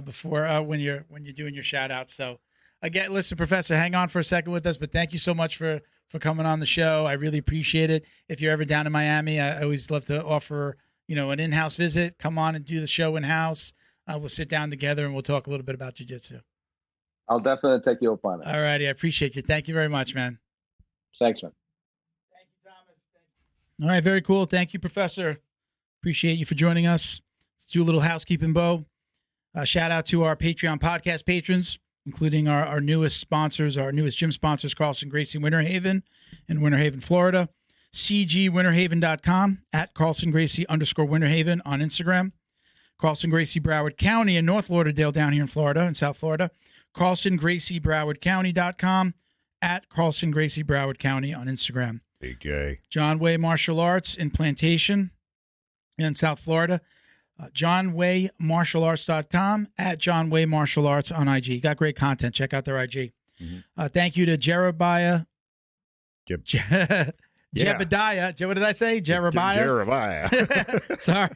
before when you're doing your shout out. So again, listen, Professor, hang on for a second with us, but thank you so much for coming on the show. I really appreciate it. If you're ever down in Miami, I always love to offer, an in-house visit. Come on and do the show in-house. We'll sit down together and we'll talk a little bit about jiu-jitsu. I'll definitely take you up on it. All righty. I appreciate you. Thank you very much, man. Thanks, man. Thank you, Thomas. All right. Very cool. Thank you, Professor. Appreciate you for joining us. Let's do a little housekeeping, Bo. Shout out to our Patreon podcast patrons, including our newest sponsors, our newest gym sponsors, Carlson Gracie Winter Haven in Winter Haven, Florida. CGWinterhaven.com, at Carlson Gracie _Winter Haven on Instagram. Carlson Gracie Broward County in North Lauderdale down here in Florida, in South Florida. Carlson Gracie BrowardCounty.com, at Carlson Gracie Broward County on Instagram. BJ. John Way Martial Arts in Plantation in South Florida. JohnWayMartialArts.com, at John Way Martial Arts on IG. Got great content. Check out their IG. Mm-hmm. Thank you to Jeremiah. Jebediah. What did I say? Jeremiah. Sorry.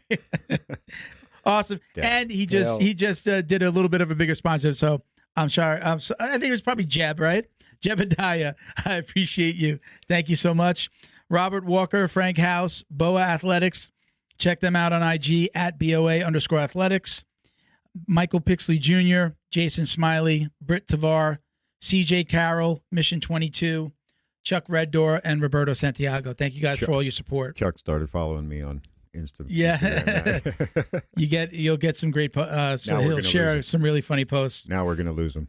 Awesome. And he just did a little bit of a bigger sponsor. So I'm sorry. I think it was probably Jeb, right? Jebediah. I appreciate you. Thank you so much. Robert Walker, Frank House, Boa Athletics. Check them out on IG at BOA_athletics. Michael Pixley Jr., Jason Smiley, Britt Tavar, CJ Carroll, Mission 22, Chuck Reddoor, and Roberto Santiago. Thank you guys for all your support. Chuck started following me on Instagram. Yeah. You'll get some great so he'll share some really funny posts. Now we're going to lose him.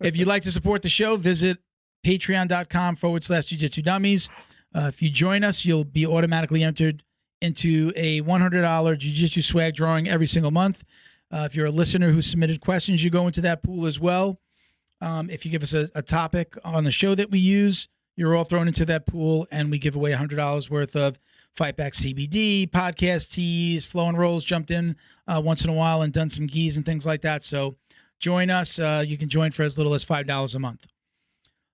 If you'd like to support the show, visit patreon.com/Jiu-Jitsu Dummies. If you join us, you'll be automatically entered into a $100 Jiu-Jitsu swag drawing every single month. If you're a listener who submitted questions, you go into that pool as well. If you give us a topic on the show that we use, you're all thrown into that pool, and we give away $100 worth of Fight Back CBD, podcast tees. Flow and Rolls jumped in once in a while and done some gis and things like that. So join us. You can join for as little as $5 a month.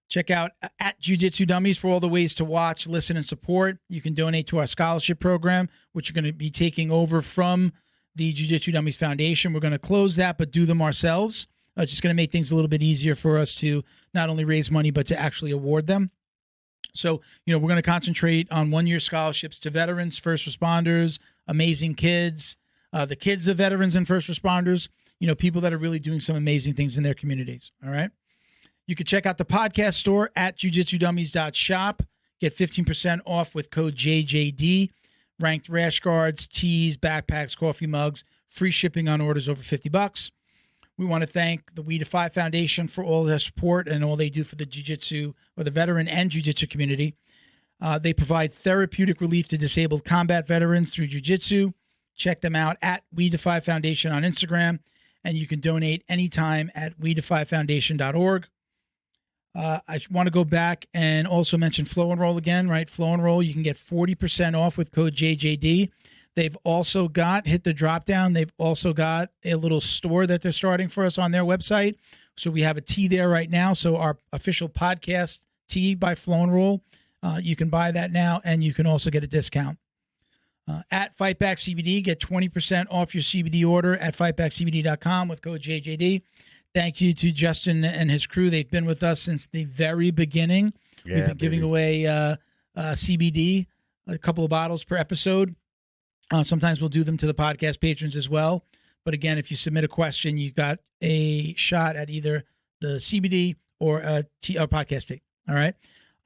Check out at Jiu-Jitsu Dummies for all the ways to watch, listen, and support. You can donate to our scholarship program, which are going to be taking over from the Jiu-Jitsu Dummies Foundation. We're going to close that, but do them ourselves. It's just going to make things a little bit easier for us to not only raise money, but to actually award them. So, we're going to concentrate on one-year scholarships to veterans, first responders, amazing kids, the kids of veterans and first responders, people that are really doing some amazing things in their communities. All right. You can check out the podcast store at jujitsudummies.shop. Get 15% off with code JJD. Ranked rash guards, tees, backpacks, coffee mugs, free shipping on orders over $50. We want to thank the We Defy Foundation for all their support and all they do for the jiu-jitsu or the veteran and jiu-jitsu community. They provide therapeutic relief to disabled combat veterans through jiu-jitsu. Check them out at We Defy Foundation on Instagram, and you can donate anytime at wedefyfoundation.org. I want to go back and also mention Flow and Roll again, right? Flow and Roll, you can get 40% off with code JJD. They've also hit the drop down. They've also got a little store that they're starting for us on their website. So we have a tee there right now. So our official podcast tee by Flow and Roll, you can buy that now, and you can also get a discount. At Fightback CBD, get 20% off your CBD order at fightbackcbd.com with code JJD. Thank you to Justin and his crew. They've been with us since the very beginning. Yeah, we've been giving away CBD, a couple of bottles per episode. Sometimes we'll do them to the podcast patrons as well. But again, if you submit a question, you got a shot at either the CBD or a podcast tea. All right.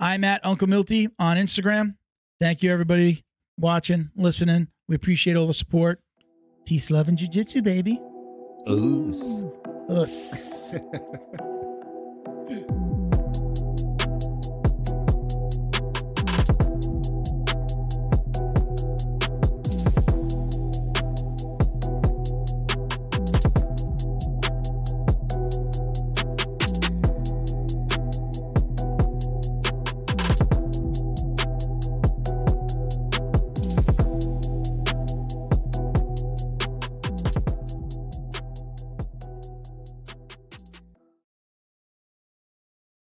I'm at Uncle Milty on Instagram. Thank you, everybody, watching, listening. We appreciate all the support. Peace, love, and jiu-jitsu, baby. Us.